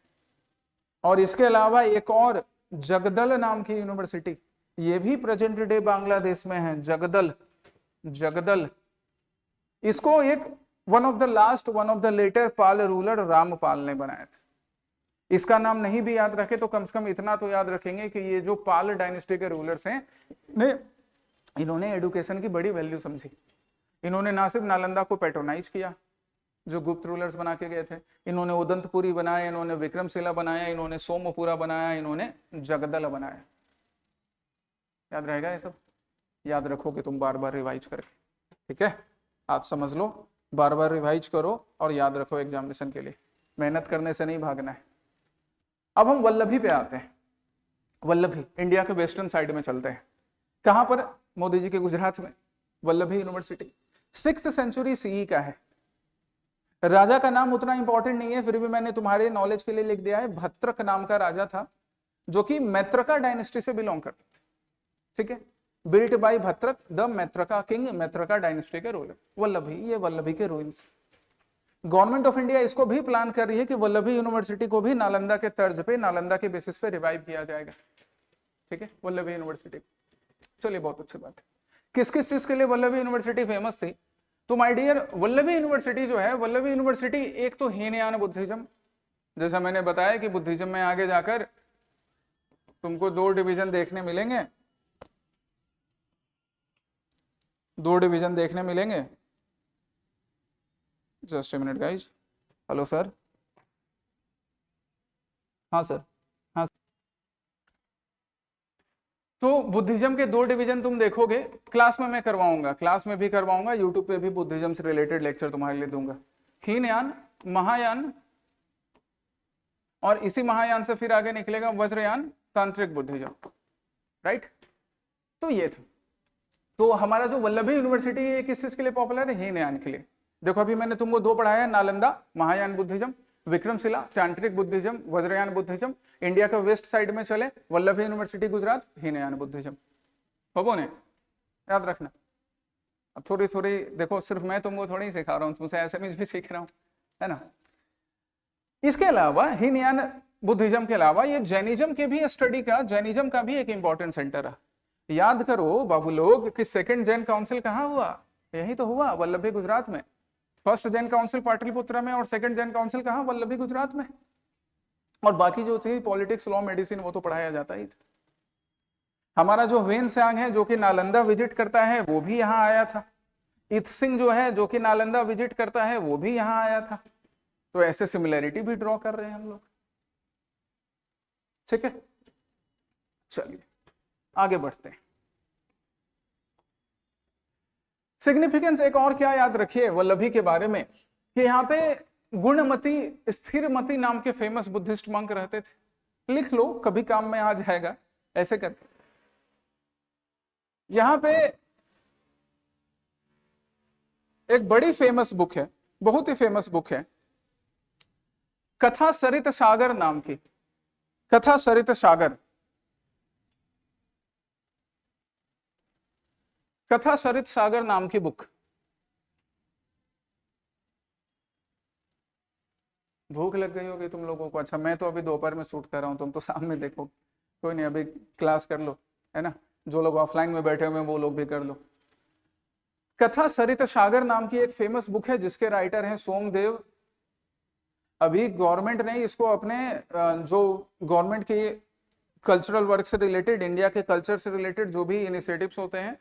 A: और इसके अलावा एक और जगदल नाम की यूनिवर्सिटी, ये भी प्रेजेंट डे बांग्लादेश में है, जगदल। जगदल, इसको एक one of the later Pala ruler Rampala ने बनाया था। इसका नाम नहीं भी याद रखे तो कम से कम इतना तो याद रखेंगे कि ये जो पाल डायनेस्टी के रूलर्स हैं, इन्होंने एडुकेशन की बड़ी वैल्यू समझी। इन्होंने ना सिर्फ नालंदा को पैट्रोनाइज किया, जो गुप्त रूलर्स बना के गए थे, इन्होंने उदंतपुरी बनाया, इन्होंने विक्रमशिला बनाया, इन्होंने सोमपुरा बनाया, इन्होंने जगदल बनाया। याद रहेगा ये सब? याद रखोगे तुम बार बार रिवाइज करके, ठीक है? आज समझ लो, बार बार रिवाइज करो और याद रखो एग्जामिनेशन के लिए, मेहनत करने से नहीं भागना है। अब हम वल्लभी पे आते हैं। वल्लभी इंडिया के वेस्टर्न साइड में चलते हैं। कहां पर? मोदी जी के गुजरात में, Vallabhi university. 6th century CE का है। राजा का नाम उतना इंपॉर्टेंट नहीं है, फिर भी मैंने तुम्हारे नॉलेज के लिए लिख दिया है। भत्रक नाम का राजा था, जो कि मैत्रका डायनेस्टी से बिलोंग करता था, ठीक है? Built by Bhatarka, the Maitraka king, Maitraka dynasty के रूलर वल्लभी। ये वल्लभी के रूइंस। गवर्नमेंट ऑफ इंडिया इसको भी प्लान कर रही है कि वल्लभी यूनिवर्सिटी को भी नालंदा के तर्ज पे, नालंदा के बेसिस पे रिवाइव किया जाएगा, ठीक है? वल्लभी यूनिवर्सिटी। चलिए, बहुत अच्छी बात है। किस किस चीज के लिए वल्लभी यूनिवर्सिटी फेमस थी? तो माय डियर, वल्लभी यूनिवर्सिटी जो है, वल्लभी यूनिवर्सिटी एक तो हीनयान बुद्धिज्म, जैसा मैंने बताया कि बुद्धिज्म में आगे जाकर तुमको दो डिवीजन देखने मिलेंगे, दो डिवीजन देखने मिलेंगे। Just a minute guys. Hello sir. हाँ सर। हाँ, तो बुद्धिज्म के दो डिवीजन तुम देखोगे, क्लास में मैं करवाऊंगा, क्लास में भी करवाऊंगा, यूट्यूब पे भी बुद्धिज्म से रिलेटेड लेक्चर तुम्हारे लिए दूंगा। हीनयान, महायान, और इसी महायान से फिर आगे निकलेगा वज्रयान, तांत्रिक बुद्धिज्म, राइट। तो ये था। तो हमारा जो वल्लभी यूनिवर्सिटी है किस चीज के लिए पॉपुलर है? हीनयान के लिए। देखो अभी मैंने तुमको दो पढ़ाया, नालंदा महायान बुद्धिज्म, विक्रमशिला तांत्रिक बुद्धिज्म, वज्रयान बुद्धिज्म। इंडिया का वेस्ट साइड में चले वल्लभी यूनिवर्सिटी गुजरात, हीनयान बुद्धिज्म। हो ने याद रखना। अब थोड़ी थोड़ी देखो, सिर्फ मैं तुमको थोड़ी ही सिखा रहा हूँ, तुमसे ऐसे भी सीख रहा हूँ, है ना। इसके अलावा हीनयान बुद्धिज्म के अलावा ये जैनिज्म के भी स्टडी का, जैनिज्म का भी एक इंपॉर्टेंट सेंटर है। याद करो बाबू लोग कि सेकंड जैन काउंसिल कहाँ हुआ? यही तो हुआ, वल्लभी गुजरात में। फर्स्ट जैन काउंसिल पाटलिपुत्र में और सेकंड जैन काउंसिल कहाँ? वल्लभी गुजरात में। और बाकी जो थी पॉलिटिक्स, लॉ, मेडिसिन, वो तो पढ़ाया जाता ही था। हमारा जो वेन सांग है जो कि नालंदा विजिट करता है वो भी यहाँ आया था। इत सिंह जो है जो कि नालंदा विजिट करता है वो भी यहाँ आया था। तो ऐसे सिमिलैरिटी भी ड्रॉ कर रहे हैं हम लोग, ठीक है। चलिए आगे बढ़ते हैं। सिग्निफिकेंस एक और क्या याद रखिए वल्लभी के बारे में, कि यहाँ पे गुणमती, स्थिरमती नाम के फेमस बुद्धिस्ट मंक रहते थे। लिख लो, कभी काम में आ जाएगा ऐसे करके। यहां पे एक बड़ी फेमस बुक है, बहुत ही फेमस बुक है, कथा सरित सागर नाम की। कथा सरित सागर, कथा सरित सागर नाम की बुक। भूख लग गई होगी तुम लोगों को। अच्छा, मैं तो अभी दोपहर में शूट कर रहा हूं, तुम तो सामने देखो। कोई नहीं, अभी क्लास कर लो, है ना। जो लोग ऑफलाइन में बैठे हुए हैं वो लोग भी कर लो। कथा सरित सागर नाम की एक फेमस बुक है जिसके राइटर हैं सोमदेव। अभी गवर्नमेंट ने इसको अपने जो गवर्नमेंट के कल्चरल वर्क से रिलेटेड, इंडिया के कल्चर से रिलेटेड जो भी इनिशिएटिव्स होते हैं,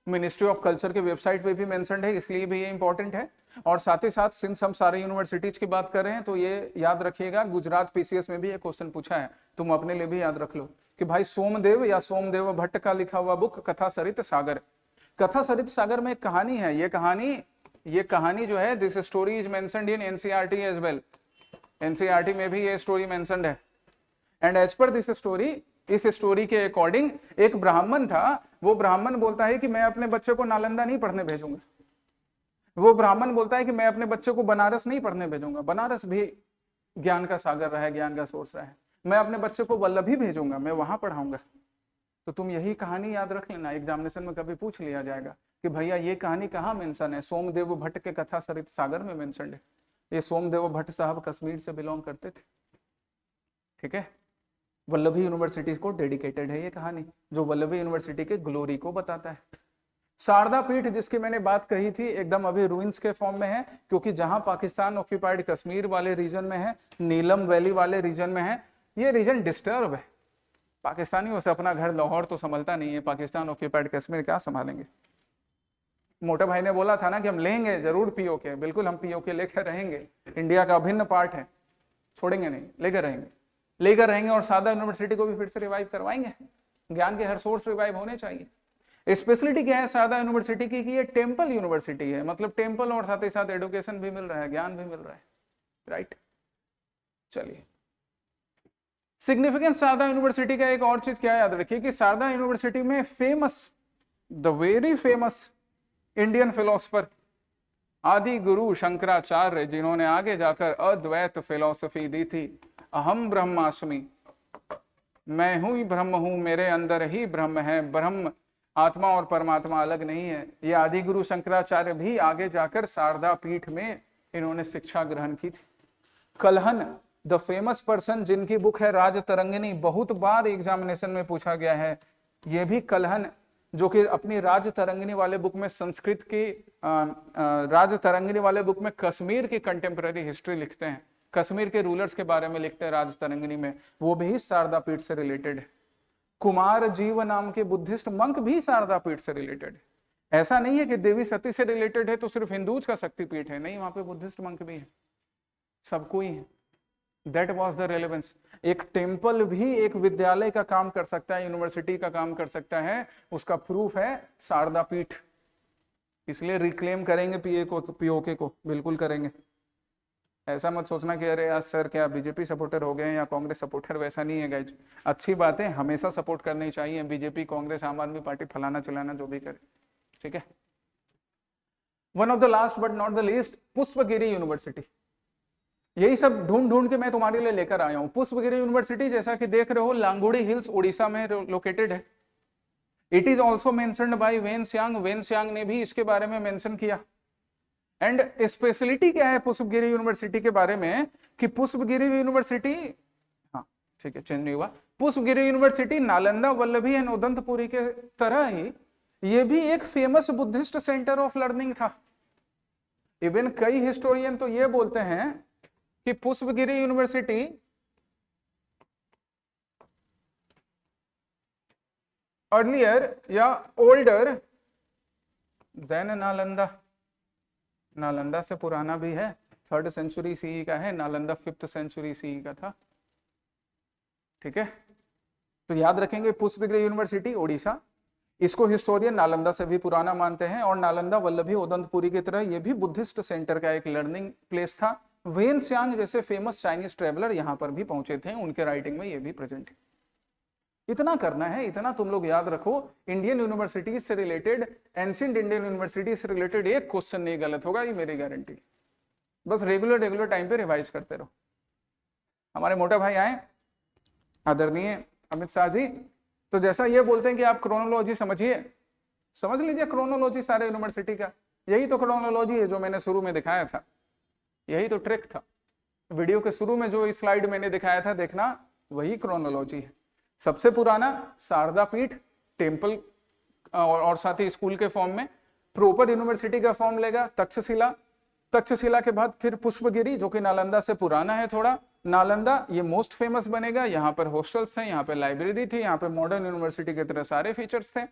A: मिनिस्ट्री ऑफ कल्चर के वेबसाइट पे भी मेंशन्ड है, इसलिए भी ये इंपॉर्टेंट है। और साथ ही साथ सिंस हम सारे यूनिवर्सिटीज की बात कर रहे हैं तो ये याद रखिएगा, गुजरात पीसीएस में भी एक क्वेश्चन पूछा है, तुम अपने लिए भी याद रख लो कि भाई सोमदेव या सोमदेव भट्ट का लिखा हुआ बुक कथा सरित सागर। कथा सरित सागर में एक कहानी है। ये कहानी जो है, this story is mentioned in NCERT as well. NCERT में भी ये स्टोरी मेंशन्ड है। And as per this story, इस स्टोरी के अकॉर्डिंग एक ब्राह्मण था, वो ब्राह्मण बोलता है कि मैं अपने बच्चे को नालंदा नहीं पढ़ने भेजूंगा। वो ब्राह्मण बोलता है कि मैं अपने बच्चे को बनारस नहीं पढ़ने भेजूंगा, बनारस भी ज्ञान का सागर रहा है, ज्ञान का सोर्स रहा है। मैं अपने बच्चे को वल्लभी भेजूंगा, मैं वहां पढ़ाऊंगा। तो तुम यही कहानी याद रख लेना, एग्जामिनेशन में कभी पूछ लिया जाएगा कि भैया ये कहानी कहाँ मेंशन है? सोमदेव भट्ट के कथा सरित सागर में मेंशन है। ये सोमदेव भट्ट साहब कश्मीर से बिलोंग करते थे, ठीक है। वल्लभी यूनिवर्सिटी को डेडिकेटेड है ये कहानी, जो वल्लभी यूनिवर्सिटी के ग्लोरी को बताता है। शारदा पीठ जिसकी मैंने बात कही थी, एकदम अभी रूइंस के फॉर्म में है, क्योंकि जहां पाकिस्तान ऑक्यूपाइड कश्मीर वाले रीजन में है, नीलम वैली वाले रीजन में है, ये रीजन डिस्टर्ब है। पाकिस्तानियों से अपना घर लाहौर तो संभलता नहीं है, पाकिस्तान ऑक्यूपाइड कश्मीर क्या संभालेंगे। मोटा भाई ने बोला था ना कि हम लेंगे जरूर पीओके, बिल्कुल हम पीओके लेकर रहेंगे, इंडिया का अभिन्न पार्ट है, छोड़ेंगे नहीं, लेकर रहेंगे। और सादा यूनिवर्सिटी को भी फिर से रिवाइव करवाएंगे। ज्ञान के हर सोर्स रिवाइव होने चाहिए। स्पेशलिटी क्या है सादा यूनिवर्सिटी की कि ये टेम्पल यूनिवर्सिटी है, मतलब टेम्पल और साथ ही साथ एडुकेशन भी मिल रहा है, ज्ञान भी मिल रहा है, राइट। चलिए, सिग्निफिकेंस शारदा यूनिवर्सिटी का एक और चीज क्या याद रखिए कि शारदा यूनिवर्सिटी में famous, the very famous Indian philosopher आदि गुरु शंकराचार्य, जिन्होंने आगे जाकर अद्वैत फिलोसफी दी थी, अहम ब्रह्मास्मि, मैं हूं ही ब्रह्म हूं, मेरे अंदर ही ब्रह्म है, ब्रह्म आत्मा और परमात्मा अलग नहीं है। ये आदि गुरु शंकराचार्य भी आगे जाकर शारदा पीठ में इन्होंने शिक्षा ग्रहण की थी। कलहन, द फेमस पर्सन, जिनकी बुक है राज तरंगिनी, बहुत बार एग्जामिनेशन में पूछा गया है, ये भी कलहन जो कि अपनी राज तरंगिनी वाले बुक में संस्कृत की राज तरंगिनी वाले बुक में कश्मीर की कंटेम्प्रेरी हिस्ट्री लिखते हैं, कश्मीर के रूलर्स के बारे में लिखते हैं राज तरंगिनी में, वो भी शारदा पीठ से रिलेटेड है। कुमार जीव नाम के बुद्धिस्ट मंक भी शारदा पीठ से रिलेटेड है। ऐसा नहीं है कि देवी सती से रिलेटेड है तो सिर्फ हिंदूज का शक्तिपीठ है, नहीं, वहां पे बुद्धिस्ट मंक भी है, सबको ही है। That was the relevance. एक टेम्पल भी एक विद्यालय का काम कर सकता है, यूनिवर्सिटी का काम कर सकता है, उसका प्रूफ है शारदा पीठ। इसलिए रिक्लेम करेंगे पीओके को, बिल्कुल करेंगे। ऐसा मत सोचना कि अरे यार सर क्या बीजेपी सपोर्टर हो गए या कांग्रेस सपोर्टर, वैसा नहीं है गाइज। अच्छी बातें हमेशा सपोर्ट करनी चाहिए, बीजेपी, कांग्रेस, आम आदमी पार्टी, फलाना चलाना जो भी करे, ठीक है। One of the last but not the least, Pushpagiri university. यही सब ढूंढ ढूंढ के मैं तुम्हारे लिए लेकर आया हूं। पुष्पगिरी यूनिवर्सिटी जैसा कि देख रहे हो लांगुड़ी हिल्स उड़ीसा में लोकेटेड है। It is also mentioned by Xuanzang, Xuanzang ने भी इसके बारे में मेंशन किया। एंड स्पेशलिटी क्या है पुष्पगिरी यूनिवर्सिटी के बारे में कि पुष्पगिरी यूनिवर्सिटी, हाँ ठीक है चेंज नहीं हुआ, पुष्पगिरी यूनिवर्सिटी नालंदा, वल्लभी एंड उदंतपुरी के तरह ही ये भी एक famous Buddhist centre of learning था। इवन कई हिस्टोरियन तो ये बोलते हैं कि पुष्पगिरी यूनिवर्सिटी अर्लियर या ओल्डर देन नालंदा, नालंदा से पुराना भी है, 3rd सेंचुरी सीई का है, नालंदा 5th सेंचुरी सीई का था, ठीक है। तो याद रखेंगे पुष्पगिरी यूनिवर्सिटी ओडिशा, इसको हिस्टोरियन नालंदा से भी पुराना मानते हैं, और नालंदा वल्लभी उदंतपुरी की तरह ये भी बुद्धिस्ट सेंटर का एक लर्निंग प्लेस था। वेनस्यांग जैसे फेमस चाइनीज ट्रेवलर यहाँ पर भी पहुंचे थे, उनके राइटिंग में ये भी प्रेजेंट है। इतना करना है, इतना तुम लोग याद रखो। इंडियन यूनिवर्सिटीज से रिलेटेड, एंशिएंट इंडियन यूनिवर्सिटी से रिलेटेड एक क्वेश्चन नहीं गलत होगा, ये मेरी गारंटी। बस रेगुलर टाइम पे रिवाइज करते रहो। हमारे मोटा भाई आए आदरणीय अमित शाह जी, तो जैसा ये बोलते हैं कि आप क्रोनोलॉजी समझिए, समझ लीजिए क्रोनोलॉजी सारे यूनिवर्सिटी का। यही तो क्रोनोलॉजी है जो मैंने शुरू में दिखाया था, यही तो ट्रिक था। वीडियो के शुरू में जो स्लाइड मैंने दिखाया था, देखना, वही क्रोनोलॉजी है। सबसे पुराना शारदा पीठ टेम्पल और साथ ही स्कूल के फॉर्म में, प्रॉपर यूनिवर्सिटी का फॉर्म लेगा तक्षशिला, तक्षशिला के बाद फिर पुष्पगिरी जो कि नालंदा से पुराना है थोड़ा, नालंदा ये मोस्ट फेमस बनेगा, यहाँ पर हॉस्टल्स थे, यहाँ पे लाइब्रेरी थी, यहाँ पे मॉडर्न यूनिवर्सिटी की तरह सारे फीचर्स थे,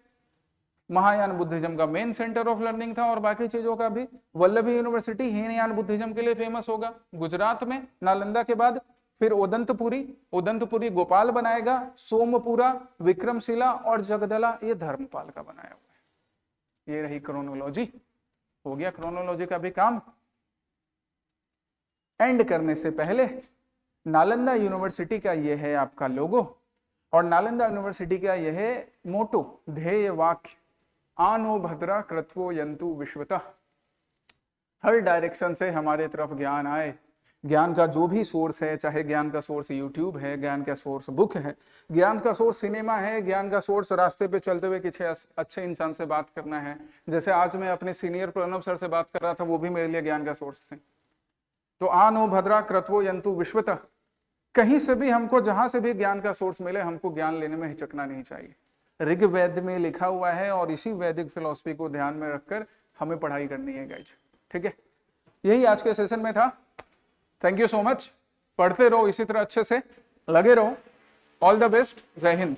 A: महायान बुद्धिज्म का मेन सेंटर ऑफ लर्निंग था, और बाकी चीजों का भी। वल्लभी यूनिवर्सिटी हीनयान बुद्धिज्म के लिए फेमस होगा गुजरात में, नालंदा के बाद फिर उदंतपुरी, उदंतपुरी गोपाल बनाएगा, सोमपुरा, विक्रमशिला और जगदला ये धर्मपाल का बनाया हुआ है। ये रही क्रोनोलॉजी, हो गया क्रोनोलॉजी का भी काम। एंड करने से पहले नालंदा यूनिवर्सिटी का ये है आपका लोगो, और नालंदा यूनिवर्सिटी का यह है मोटो, ध्येय वाक्य, आनो भद्रा कृत्वो यंतु विश्वतः। हर डायरेक्शन से हमारे तरफ ज्ञान आए। ज्ञान का जो भी सोर्स है, चाहे ज्ञान का सोर्स यूट्यूब है, ज्ञान का सोर्स बुक है, ज्ञान का सोर्स सिनेमा है, ज्ञान का सोर्स रास्ते पे चलते हुए किसी अच्छे इंसान से बात करना है। जैसे आज मैं अपने सीनियर प्रणव सर से बात कर रहा था, वो भी मेरे लिए ज्ञान का सोर्स थे। तो आनो भद्रा कृत्वो यंतु विश्वतः, कहीं से भी हमको जहां से भी ज्ञान का सोर्स मिले, हमको ज्ञान लेने में हिचकना नहीं चाहिए। ऋग्वेद में लिखा हुआ है और इसी वैदिक फिलॉसफी को ध्यान में रखकर हमें पढ़ाई करनी है गाइज, ठीक है। यही आज के सेशन में था। Thank you so much. पढ़ते रहो इसी तरह, अच्छे से लगे रहो। All the best. जय हिंद।